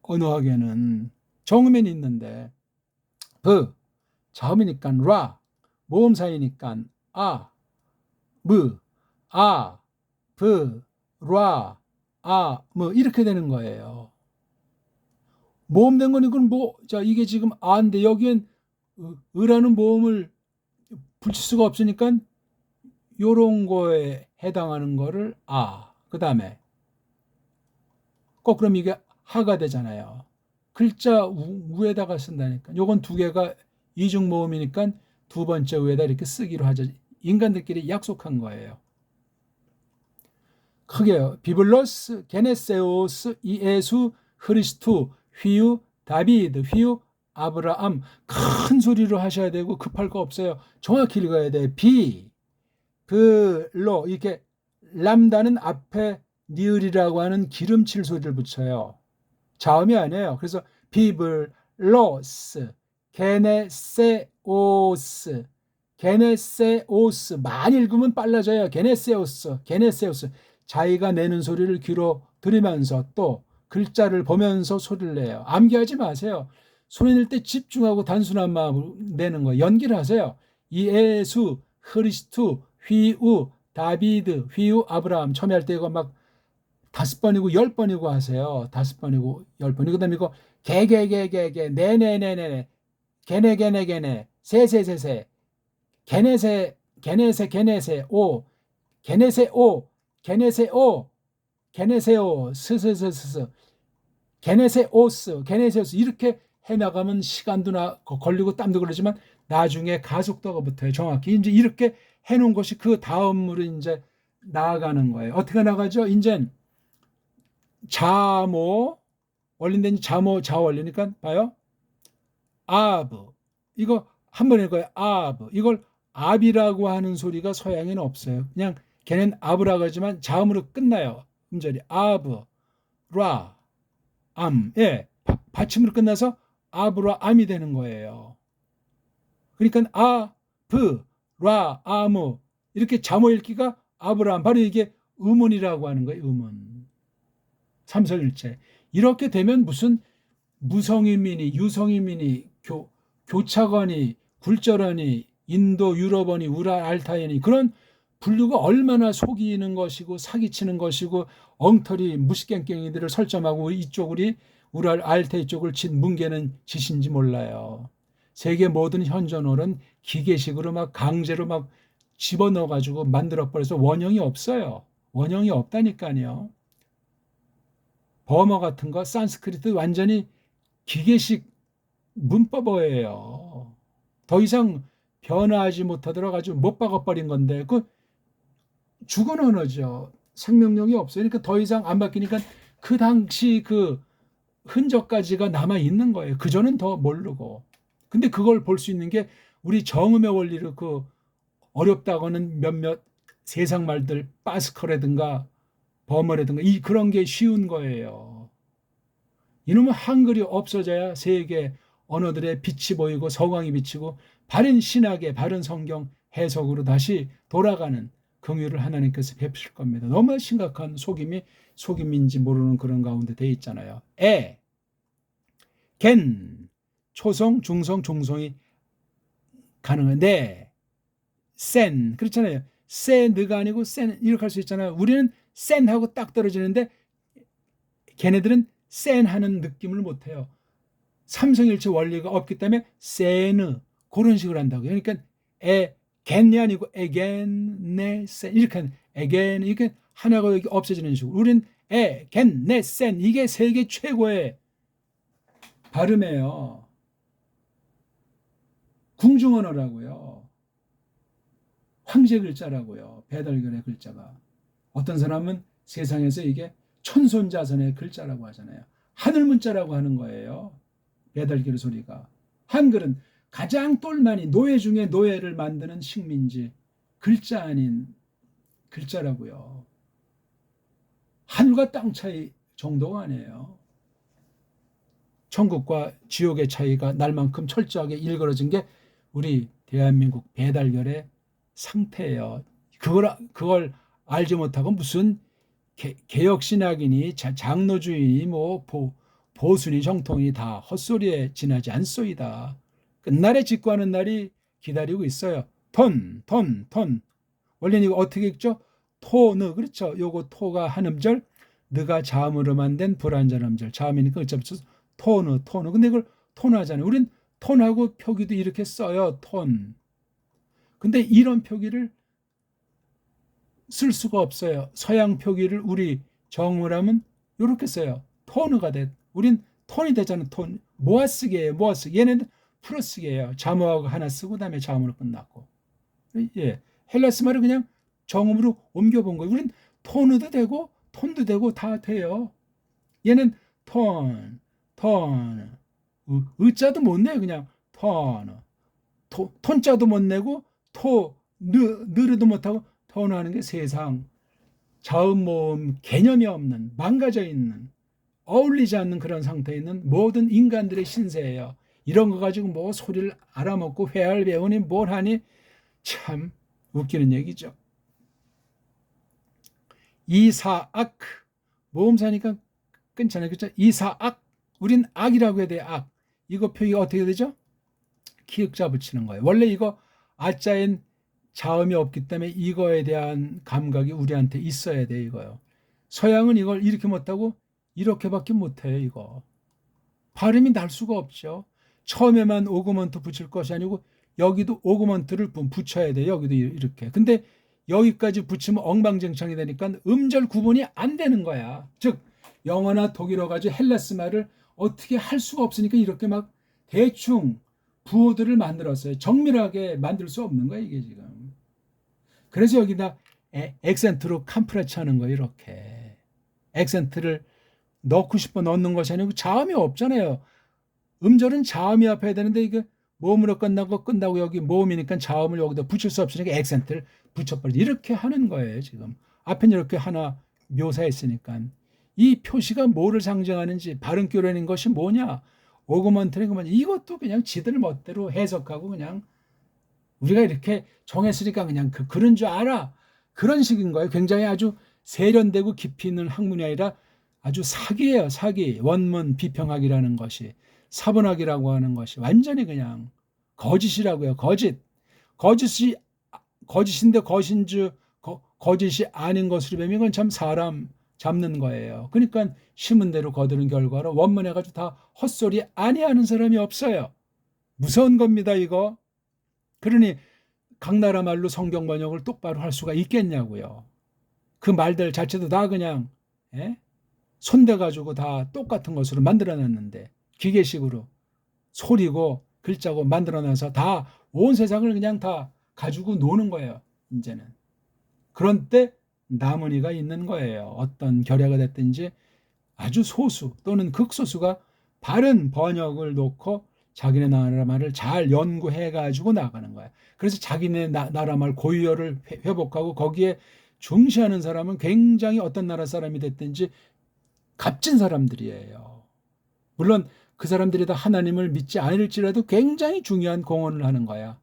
언어학에는 정음에는 있는데 자음이니까 라, 모음사이니까 아, 무, 아, 라, 뭐 이렇게 되는 거예요. 모음된 건 이건 자 이게 지금 아인데 여기엔 으라는 모음을 붙일 수가 없으니까 요런 거에 해당하는 거를 그 다음에 꼭 그럼 이게 하가 되잖아요. 글자 우에다가 쓴다니까. 요건 두 개가 이중 모음이니까 두 번째 우에다 이렇게 쓰기로 하죠. 인간들끼리 약속한 거예요. 크게요. 비블로스, 게네세오스, 이에수, 흐리스투, 휘유, 다비드, 휘유, 아브라함. 큰 소리로 하셔야 되고 급할 거 없어요. 정확히 읽어야 돼. 비, 블로 이렇게 람다는 앞에 니을이라고 하는 기름칠 소리를 붙여요. 자음이 아니에요. 그래서 비블로스, 게네세오스, 게네세오스. 많이 읽으면 빨라져요. 게네세오스, 게네세오스. 자기가 내는 소리를 귀로 들으면서 또 글자를 보면서 소리를 내요. 암기하지 마세요. 소리 낼 때 집중하고 단순한 마음으로 내는 거예요. 연기를 하세요. 이에수, 흐리스투, 휘우, 다비드, 휘우, 아브라함. 처음에 할 때 이거 막 5번이고 10번이고 하세요. 5번이고 10번이고 그다음에 이거 개개개개개 네네네네 개네개네개네 세세세세 개네세 개네세 개네세 오 개네세 오 게네세 오, 게네세 오, 스스스스, 게네세 오스, 게네세 오스 이렇게 해나가면 시간도 걸리고 땀도 걸리지만 나중에 가속도가 붙어요. 정확히 이제 이렇게 해놓은 것이 그 다음으로 이제 나아가는 거예요. 어떻게 나가죠? 이제 자모 원리인데 자모 자 원리니까 봐요. 아브 이거 한 번 읽어요. 아브 이걸 압이라고 하는 소리가 서양에는 없어요. 그냥 걔는 아브라고 하지만 자음으로 끝나요. 음절이 아브, 라, 암. 예, 받침으로 끝나서 아브라 암이 되는 거예요. 그러니까 아브, 라, 아무 이렇게 자모 읽기가 아브라함 바로 이게 음운이라고 하는 거예요. 음운. 삼성일체. 이렇게 되면 무슨 무성인민이 유성인민이 교차관이 굴절하니 인도 유럽어니 우랄 알타이니 그런 분류가 얼마나 속이는 것이고 사기치는 것이고 엉터리 무식갱갱이들을 설정하고 이쪽 우리 우랄 알타이 쪽을 친 뭉개는 짓인지 몰라요. 세계 모든 현존어는 기계식으로 막 강제로 막 집어넣어가지고 만들어버려서 원형이 없어요. 원형이 없다니까요. 버머 같은 거 산스크리트 완전히 기계식 문법어예요. 더 이상 변화하지 못하도록 아주 못 박아버린 건데 그 죽은 언어죠. 생명력이 없어요. 그러니까 더 이상 안 바뀌니까 그 당시 그 흔적까지가 남아 있는 거예요. 그전은 더 모르고. 근데 그걸 볼 수 있는 게 우리 정음의 원리를 그 어렵다고는 몇몇 세상 말들 파스커라든가 버머라든가 이 그런 게 쉬운 거예요. 이놈은 한글이 없어져야 세계 언어들의 빛이 보이고 서광이 비치고 바른 신학의 바른 성경 해석으로 다시 돌아가는 긍휼을 하나님께서 베푸실 겁니다. 너무 심각한 속임인지 모르는 그런 가운데 돼 있잖아요. 겐 초성 중성 중성이 가능한데 센 그렇잖아요. 센느가 아니고 센 이렇게 할 수 있잖아요. 우리는 센하고 딱 떨어지는데 걔네들은 센 하는 느낌을 못해요. 삼성일체 원리가 없기 때문에 센 그런 식으로 한다고요. 그러니까 겐이 아니고 에겐 네센 이렇게 하는 에겐 이렇게 하나가 여기 없어지는 식으로 우린 겐 네센 이게 세계 최고의 발음이에요. 궁중언어라고요. 황제 글자라고요. 배달결의 글자가. 어떤 사람은 세상에서 이게 천손자선의 글자라고 하잖아요. 하늘 문자라고 하는 거예요. 배달결의 소리가. 한글은 가장 똘마니 노예 중에 노예를 만드는 식민지 글자 아닌 글자라고요. 하늘과 땅 차이 정도가 아니에요. 천국과 지옥의 차이가 날만큼 철저하게 일그러진 게 우리 대한민국 배달결의 상태예요. 그걸 알지 못하고 무슨 개혁신학이니 장로주의니 뭐 보수니 정통이 다 헛소리에 지나지 않소이다. 끝날에 직구하는 날이 기다리고 있어요. 톤. 원래는 이거 어떻게 읽죠? 토느 그렇죠. 요거 토가 한 음절, 느가 자음으로만 된 불안전 음절. 자음이니까 어쩌 토느. 근데 이걸 톤하잖아요. 우린 톤하고 표기도 이렇게 써요. 톤. 근데 이런 표기를 쓸 수가 없어요. 서양 표기를 우리 정음을 하면 이렇게 써요. 토너가 돼. 우린 톤이 되잖아. 톤. 모아쓰기예요. 모아쓰기. 얘네는 풀어쓰기예요. 자모하고 하나 쓰고 그다음에 자음으로 끝났고. 예. 헬라스 말을 그냥 정음으로 옮겨본 거예요. 우린 톤도 되고 톤도 되고 다 돼요. 얘는 톤, 톤, 의자도 못 내요. 그냥 톤, 톤자도 못 내고 느르도 못하고 톤하는 게 세상 자음 모음 개념이 없는 망가져 있는 어울리지 않는 그런 상태에 있는 모든 인간들의 신세예요. 이런 거 가지고 뭐 소리를 알아먹고 회화를 배우니 뭘 하니 참 웃기는 얘기죠. 이사악 모음사니까 끊잖아요. 그렇죠? 이사악 우린 악이라고 해야 돼. 악. 이거 표기가 어떻게 되죠? 기역자 붙이는 거예요. 원래 이거 아자엔 자음이 없기 때문에 이거에 대한 감각이 우리한테 있어야 돼. 이거요. 서양은 이걸 이렇게 못하고 이렇게밖에 못해요. 이거 발음이 날 수가 없죠. 처음에만 오그먼트 붙일 것이 아니고 여기도 오그먼트를 붙여야 돼. 여기도 이렇게. 근데 여기까지 붙이면 엉망진창이 되니까 음절 구분이 안 되는 거야. 즉 영어나 독일어 가지고 헬라스 말을 어떻게 할 수가 없으니까 이렇게 막 대충 부호들을 만들었어요. 정밀하게 만들 수 없는 거야 이게 지금. 그래서 여기다 액센트로 캄프라치 하는 거예요. 이렇게 액센트를 넣고 싶어 넣는 것이 아니고 자음이 없잖아요. 음절은 자음이 앞에 되는데 이게 모음으로 끝나고 여기 모음이니까 자음을 여기다 붙일 수 없으니까 액센트를 붙여버리지. 이렇게 하는 거예요 지금. 앞에 이렇게 하나 묘사했으니까. 이 표시가 뭐를 상징하는지 발음교련인 것이 뭐냐 오그먼트는 뭐냐 이것도 그냥 지들 멋대로 해석하고 그냥 우리가 이렇게 정했으니까 그냥 그런 줄 알아. 그런 식인 거예요. 굉장히 아주 세련되고 깊이 있는 학문이 아니라 아주 사기예요. 사기. 원문 비평학이라는 것이 사본학이라고 하는 것이 완전히 그냥 거짓이라고요. 거짓인데 거짓이 아닌 것으로 배우면 이건 참 사람 잡는 거예요. 그러니까 심은 대로 거두는 결과로 원문해가지고 다 헛소리 아니하는 사람이 없어요. 무서운 겁니다 이거. 그러니 각 나라 말로 성경 번역을 똑바로 할 수가 있겠냐고요. 그 말들 자체도 다 그냥 손대가지고 다 똑같은 것으로 만들어놨는데 기계식으로 소리고 글자고 만들어놔서 다 온 세상을 그냥 다 가지고 노는 거예요. 이제는. 그런 때 남은 이가 있는 거예요. 어떤 결례가 됐든지 아주 소수 또는 극소수가 바른 번역을 놓고 자기네 나라 말을 잘 연구해가지고 나가는 거야. 그래서 자기네 나라 말 고유어를 회복하고 거기에 중시하는 사람은 굉장히 어떤 나라 사람이 됐든지 값진 사람들이에요. 물론 그 사람들이 다 하나님을 믿지 않을지라도 굉장히 중요한 공헌을 하는 거야.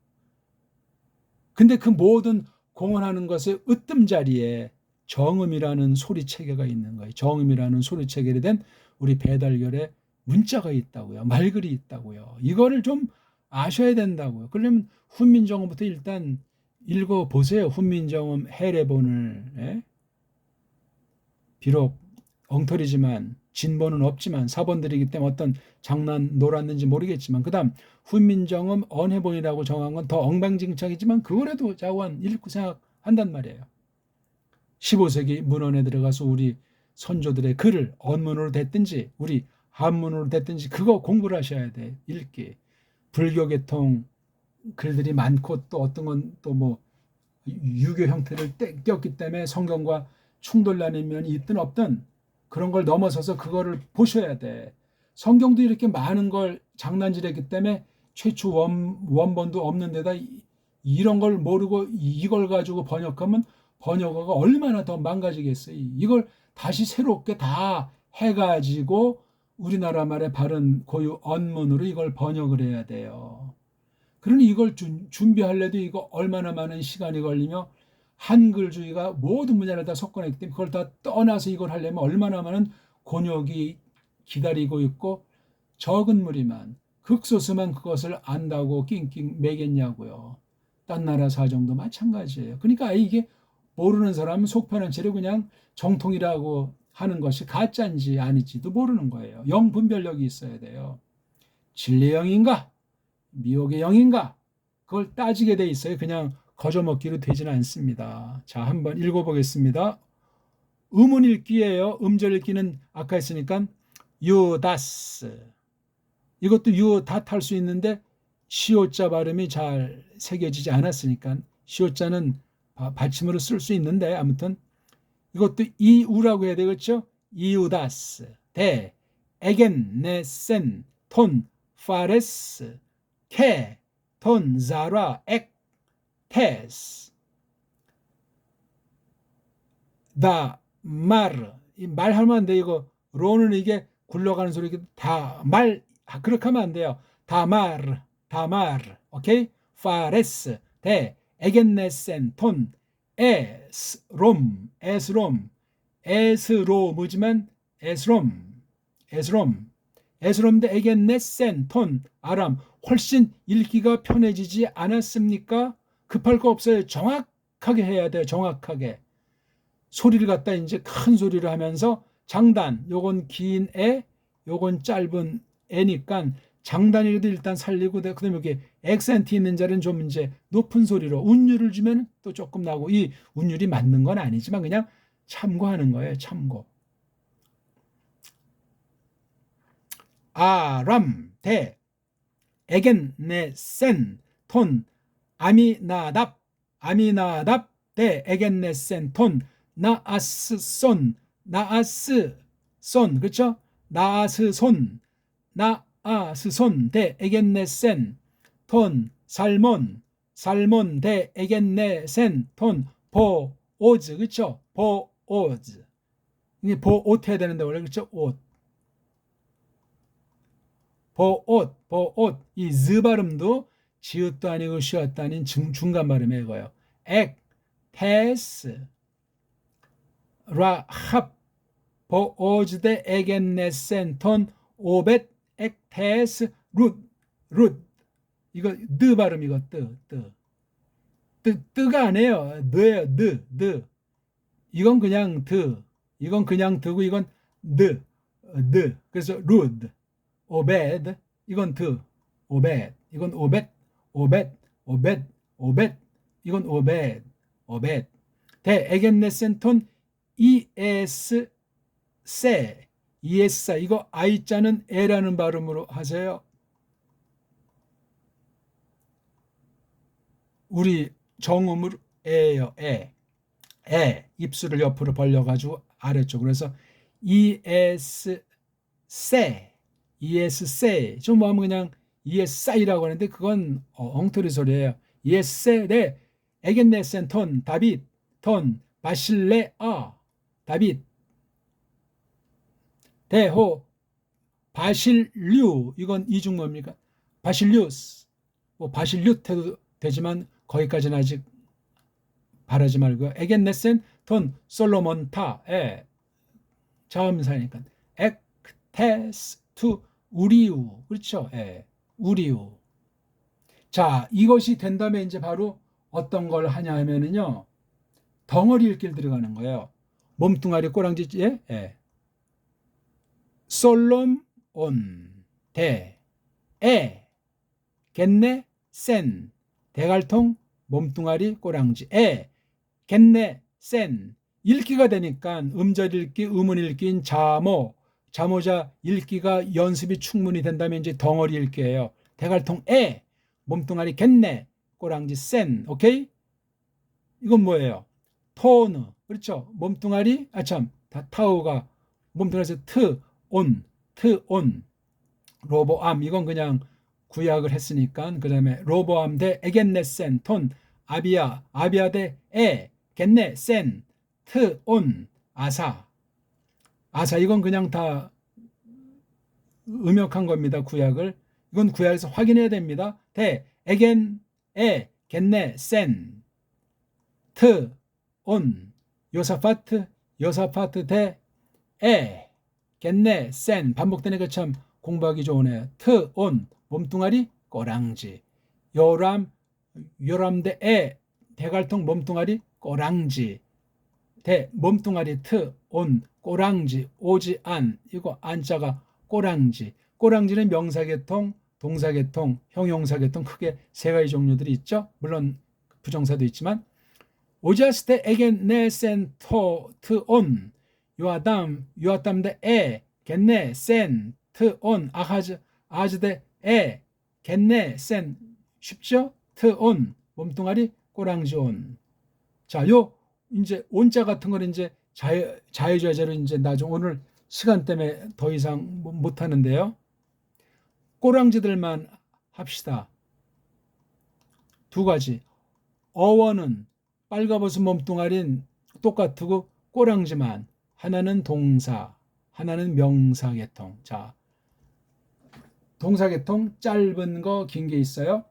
근데 그 모든 공헌하는 것의 으뜸자리에 정음이라는 소리체계가 있는 거예요. 정음이라는 소리체계에 된 우리 배달결에 문자가 있다고요. 말글이 있다고요. 이거를 좀 아셔야 된다고요. 그러면 훈민정음부터 일단 읽어보세요. 훈민정음 해례본을. 비록 엉터리지만 진본은 없지만 사본들이기 때문에 어떤 장난 놀았는지 모르겠지만 그 다음 훈민정음 언해본이라고 정한 건 더 엉망진창이지만 그거라도 자원 읽고 생각한단 말이에요. 15세기 문헌에 들어가서 우리 선조들의 글을 언문으로 됐든지 우리 한문으로 됐든지 그거 공부를 하셔야 돼. 읽기. 불교 계통 글들이 많고 또 어떤 건 또 뭐 유교 형태를 떼꼈기 때문에 성경과 충돌나는 면이 있든 없든 그런 걸 넘어서서 그거를 보셔야 돼. 성경도 이렇게 많은 걸 장난질했기 때문에 최초 원본도 없는 데다 이런 걸 모르고 이걸 가지고 번역하면 번역어가 얼마나 더 망가지겠어요. 이걸 다시 새롭게 다 해가지고 우리나라 말의 바른 고유 언문으로 이걸 번역을 해야 돼요. 그러니 이걸 준비하려도 이거 얼마나 많은 시간이 걸리며 한글주의가 모든 분야를 다 섞어냈기 때문에 그걸 다 떠나서 이걸 하려면 얼마나 많은 곤욕이 기다리고 있고 적은 무리만 극소수만 그것을 안다고 낑낑 매겠냐고요. 딴 나라 사정도 마찬가지예요. 그러니까 이게 모르는 사람은 속 편한 채로 그냥 정통이라고 하는 것이 가짜인지 아닌지도 모르는 거예요. 영 분별력이 있어야 돼요. 진리의 영인가 미혹의 영인가 그걸 따지게 돼 있어요. 그냥 거저먹기로 되지는 않습니다. 자, 한번 읽어보겠습니다. 음운 읽기예요. 음절 읽기는 아까 했으니까 유다스 이것도 유닷 할 수 있는데 시오자 발음이 잘 새겨지지 않았으니까 시오자는 받침으로 쓸 수 있는데 아무튼 이것도 이우라고 해야 되겠죠? 이우다스 대 에겐네센 톤 파레스 케 톤 자라 엑 테스 다 말 말하면 안 돼. 이거 로는 이게 굴러가는 소리 다말 그렇게 하면 안 돼요. 다말 오케이 파레스 대 에겐네센 톤 에스롬 에스롬이지만 에스롬 대 에겐네센 톤 아람 훨씬 읽기가 편해지지 않았습니까? 급할 거 없어요. 정확하게 해야 돼요. 정확하게 소리를 갖다 이제 큰 소리로 하면서 장단 요건 긴 에 요건 짧은 에니까 장단이라도 일단 살리고 그다음에 여기 액센트 있는 자리는 좀 이제 높은 소리로 운율을 주면 또 조금 나고 이 운율이 맞는 건 아니지만 그냥 참고하는 거예요. 참고. 아람 대 에겐네센 톤 아미나답 대 에겐네센 톤 나아스손 그렇죠? 나아스손 대 에겐네센 톤 살몬 대 에겐네센 톤 보오즈 그렇죠? 보오즈 이게 보옷 해야 되는데 원래 그렇죠? 옷 보옷 이 즈 발음도 지읒도 아니고 쉬었도 아닌 중간 발음에 이거예요. 액 테스 라합 보오즈 대 에겐네센 톤 오벳 액테스 룻 이거 드 발음 이거 뜨가 아니에요. 느예요. 느 이건 그냥 이건 그냥 드고 이건 느 그래서 룻 오벳 이건 오벳 이건 오벳 이건 오벳 대 에겐네센 톤 ES 이거 I자는 에라는 발음으로 하세요. 우리 정음으로 에예요. 에 입술을 옆으로 벌려가지고 아래쪽으로 해서 ES 좀 하면 그냥 ES이라고 하는데 그건 엉터리 소리예요. ES 네 에겐네센 톤 다빗 톤 바실레 다빗 대호 바실류 이건 이중 뭡니까? 바실류스 바실류트 해도 되지만 거기까지는 아직 바라지 말고요. 에겐네센 톤 솔로몬타 자음사니까 액테스 투 우리우 그렇죠? 우리우 자 이것이 된 다음에 이제 바로 어떤 걸 하냐 하면은요 덩어리 읽기를 들어가는 거예요. 몸뚱아리 꼬랑지 솔롬 대 겟네 센 대갈통 몸뚱아리 꼬랑지 겟네 센 읽기가 되니까 음절 읽기 음운 읽기인 자모자 읽기가 연습이 충분히 된다면 이제 덩어리 읽기예요. 대갈통 몸뚱아리 겟네 꼬랑지 센 오케이 이건 뭐예요? 토느 그렇죠? 몸뚱아리 타우가 몸뚱아리에서 트온 로보암 이건 그냥 구약을 했으니까 그 다음에 로보암 대 에겐네센 톤 아비아 대 겟네센 트온 아사 이건 그냥 다 음역한 겁니다. 구약을 이건 구약에서 확인해야 됩니다. 대 겟네센 트온 요사파트 대 겟네센 반복되니까 참 공부하기 좋으네요. 트온 몸뚱아리 꼬랑지 요람 대 대갈통 몸뚱아리 꼬랑지 대 몸뚱아리 트온 꼬랑지 오지 안 이거 안자가 꼬랑지는 명사계통 동사계통 형용사계통 크게 세 가지 종류들이 있죠. 물론 부정사도 있지만 오자스 대 에겐네센 트온 요아담 대 겟네 센 트온 아즈 대 갯내 센 쉽죠? 트온 몸뚱아리 꼬랑지 온. 자, 요 이제 온자 같은 거는 이제 자유자재로 이제 나중 오늘 시간 때문에 더 이상 못 하는데요. 꼬랑지들만 합시다. 두 가지. 어원은 빨가벗은 몸뚱아리는 똑같고 꼬랑지만 하나는 동사, 하나는 명사 계통. 자, 동사 계통 짧은 거, 긴 게 있어요.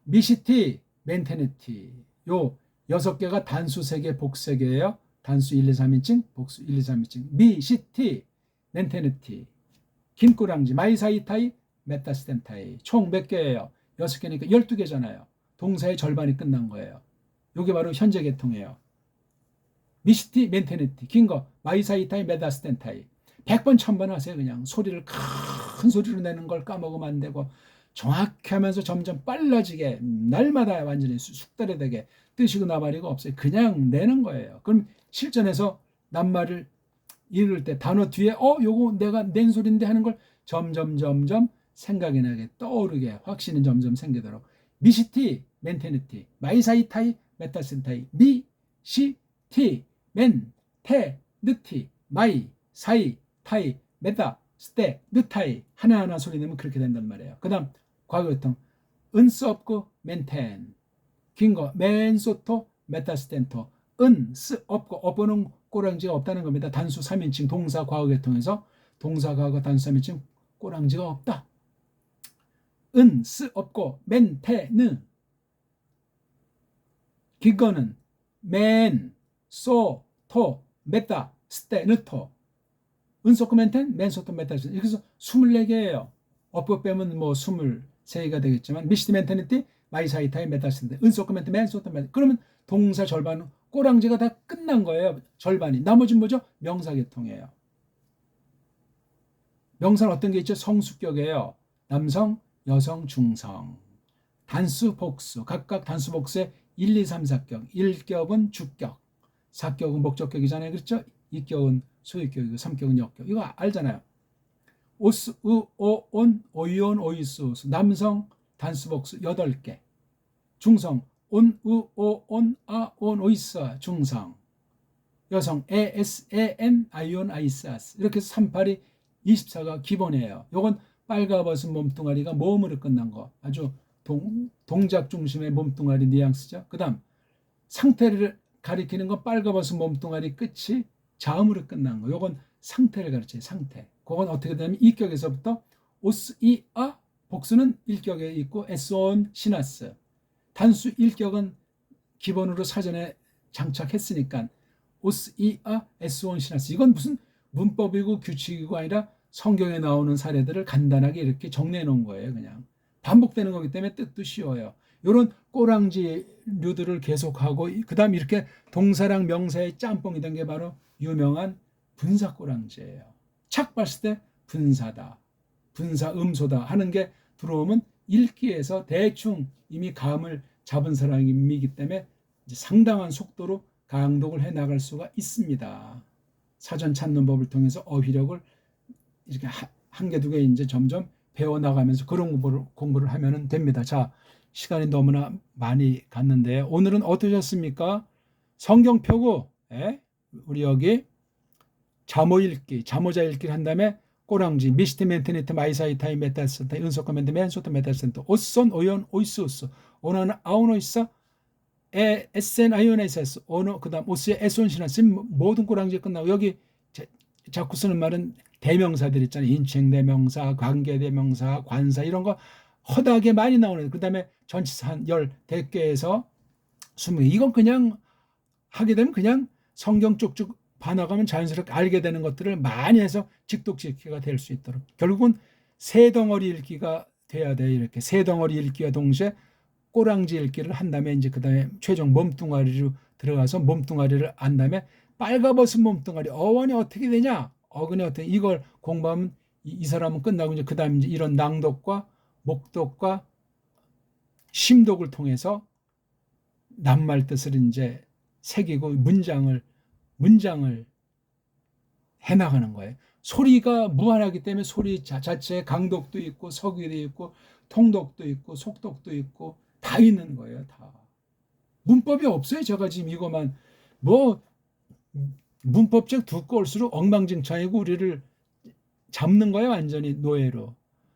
미시티, 멘테니티. 요 6개가 단수 3개, 복 3개예요. 단수 1, 2, 3인칭, 복수 1, 2, 3인칭. 미시티, 멘테니티. 긴 꼬랑지, 마이사이타이, 메타스텐타이. 총 몇 개예요? 6개니까 12개잖아요. 동사의 절반이 끝난 거예요. 이게 바로 현재 계통이에요. 미시티, 멘테니티. 긴 거, 마이사이타이, 메타스텐타이. 100번, 1000번 하세요. 그냥 소리를 큰 소리로 내는 걸 까먹으면 안 되고 정확히 하면서 점점 빨라지게 날마다 완전히 숙달되게 뜻이고 나발이고 없어요. 그냥 내는 거예요. 그럼 실전에서 낱말을 읽을 때 단어 뒤에 요거 내가 낸 소리인데 하는 걸 점점 생각이 나게 떠오르게 확신이 점점 생기도록 미시티, 멘테니티, 마이사이타이, 메타센타이, 미시티, 멘테니티, 마이, 사이, 타이, 메타, 스테, 느타이 하나하나 소리 내면 그렇게 된단 말이에요. 그 다음 과거 계통 은스 없고 멘텐 긴 거 맨소토 메타스텐토 은스 없고 업어는 꼬랑지가 없다는 겁니다. 단수 3인칭 동사 과거 계통에서 동사 과거 단수 3인칭 꼬랑지가 없다. 은스 없고 멘테느 긴 거는 맨, 소, 토, 메타, 스테, 느토 은소크멘텐, 맨소토, 메타스. 이렇게 해서 24개예요. 업고 빼면 뭐 23개가 되겠지만 미시티 멘테니티, 마이사이타이, 메타스인데 은소크멘텐, 맨소토, 메타. 그러면 동사 절반은 꼬랑지가 다 끝난 거예요. 절반이. 나머지는 뭐죠? 명사 계통이에요. 명사는 어떤 게 있죠? 성수격이에요. 남성, 여성, 중성. 단수, 복수. 각각 단수, 복수의 1, 2, 3, 4격. 1격은 주격. 4격은 목적격이잖아요. 그렇죠? 2격은 소유격이고 3격은 역격. 이거 알잖아요. 오스, 우, 오, 온, 오이온, 오이스, 오스. 남성 단수 복수 8개. 중성 온, 우, 오, 온, 아, 온, 오이스, 중성. 여성 에, 에스, 에, 엔, 아이온, 아이스, 아스. 이렇게 해서 38이 24가 기본이에요. 요건 빨가벗은 몸뚱아리가 모음으로 끝난 거. 아주 동작 중심의 몸뚱아리 뉘앙스죠. 그 다음 상태를 가리키는 건 빨가벗은 몸뚱아리 끝이 자음으로 끝난 거. 요건 상태를 가르쳐요. 상태. 그건 어떻게 되냐면 이격에서부터 오스, 이, 아 복수는 1격에 있고 에스온, 시나스. 단수 1격은 기본으로 사전에 장착했으니까 오스, 이, 아, 에스온, 시나스. 이건 무슨 문법이고 규칙이고 아니라 성경에 나오는 사례들을 간단하게 이렇게 정리해 놓은 거예요. 그냥 반복되는 거기 때문에 뜻도 쉬워요. 이런 꼬랑지류들을 계속하고 그 다음 이렇게 동사랑 명사의 짬뽕이 된 게 바로 유명한 분사 꼬랑지예요. 착 봤을 때 분사다, 분사 음소다 하는 게 들어오면 읽기에서 대충 이미 감을 잡은 사람이기 때문에 상당한 속도로 강독을 해나갈 수가 있습니다. 사전 찾는 법을 통해서 어휘력을 이렇게 한 개, 두 개 이제 점점 배워나가면서 그런 공부를 하면 됩니다. 자, 시간이 너무나 많이 갔는데 오늘은 어떠셨습니까? 성경 펴고 우리 여기 자모 읽기, 자모자 읽기를 한 다음에 꼬랑지, 미시티 멘테니트 마이사이타이 메타센터, 은소코멘트 맨소토 메타센터, 오선 오연 오이스우스, 오나는 아오노이사 에센 아이오네이사스, 오노 그다음 오스의 에손시나스 모든 꼬랑지 끝나고 여기 자꾸 쓰는 말은 대명사들 있잖아요. 인칭 대명사, 관계 대명사, 관사 이런 거 허다하게 많이 나오는. 그다음에 전치사 한 10개에서 20개. 이건 그냥 하게 되면 그냥 성경 쭉쭉 봐나가면 자연스럽게 알게 되는 것들을 많이 해서 직독직기가 될 수 있도록. 결국은 세 덩어리 읽기가 돼야 돼요. 이렇게 세 덩어리 읽기와 동시에 꼬랑지 읽기를 한 다음에 이제 그다음에 최종 몸뚱아리로 들어가서 몸뚱아리를 안 다음에 빨가벗은 몸뚱아리 어원이 어떻게 되냐, 어근이 어떻게, 이걸 공부하면 이 사람은 끝나고 이제 그다음 이제 이런 낭독과 목독과 심독을 통해서 낱말 뜻을 이제 새기고 문장을 해나가는 거예요. 소리가 무한하기 때문에 소리 자체에 강독도 있고 서기도 있고 통독도 있고 속독도 있고 다 있는 거예요. 다. 문법이 없어요. 제가 지금 이거만 뭐 문법책 두꺼울수록 엉망진창이고 우리를 잡는 거예요. 완전히 노예로.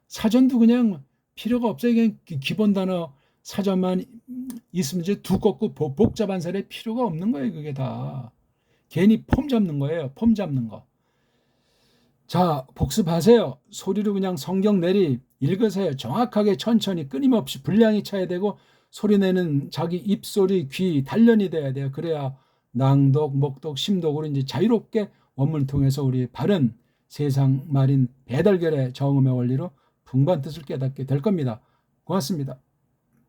사전도 그냥 필요가 없어요. 그냥 기본 단어 사전만 있으면 이제 두껍고 복잡한 사례 필요가 없는 거예요. 그게 다. 괜히 폼 잡는 거예요. 폼 잡는 거. 자, 복습하세요. 소리로 그냥 성경 내리 읽으세요. 정확하게 천천히 끊임없이 분량이 차야 되고 소리 내는 자기 입소리, 귀 단련이 돼야 돼요. 그래야 낭독, 목독, 심독으로 이제 자유롭게 원문을 통해서 우리 바른 세상 말인 배달결의 정음의 원리로 풍부한 뜻을 깨닫게 될 겁니다. 고맙습니다.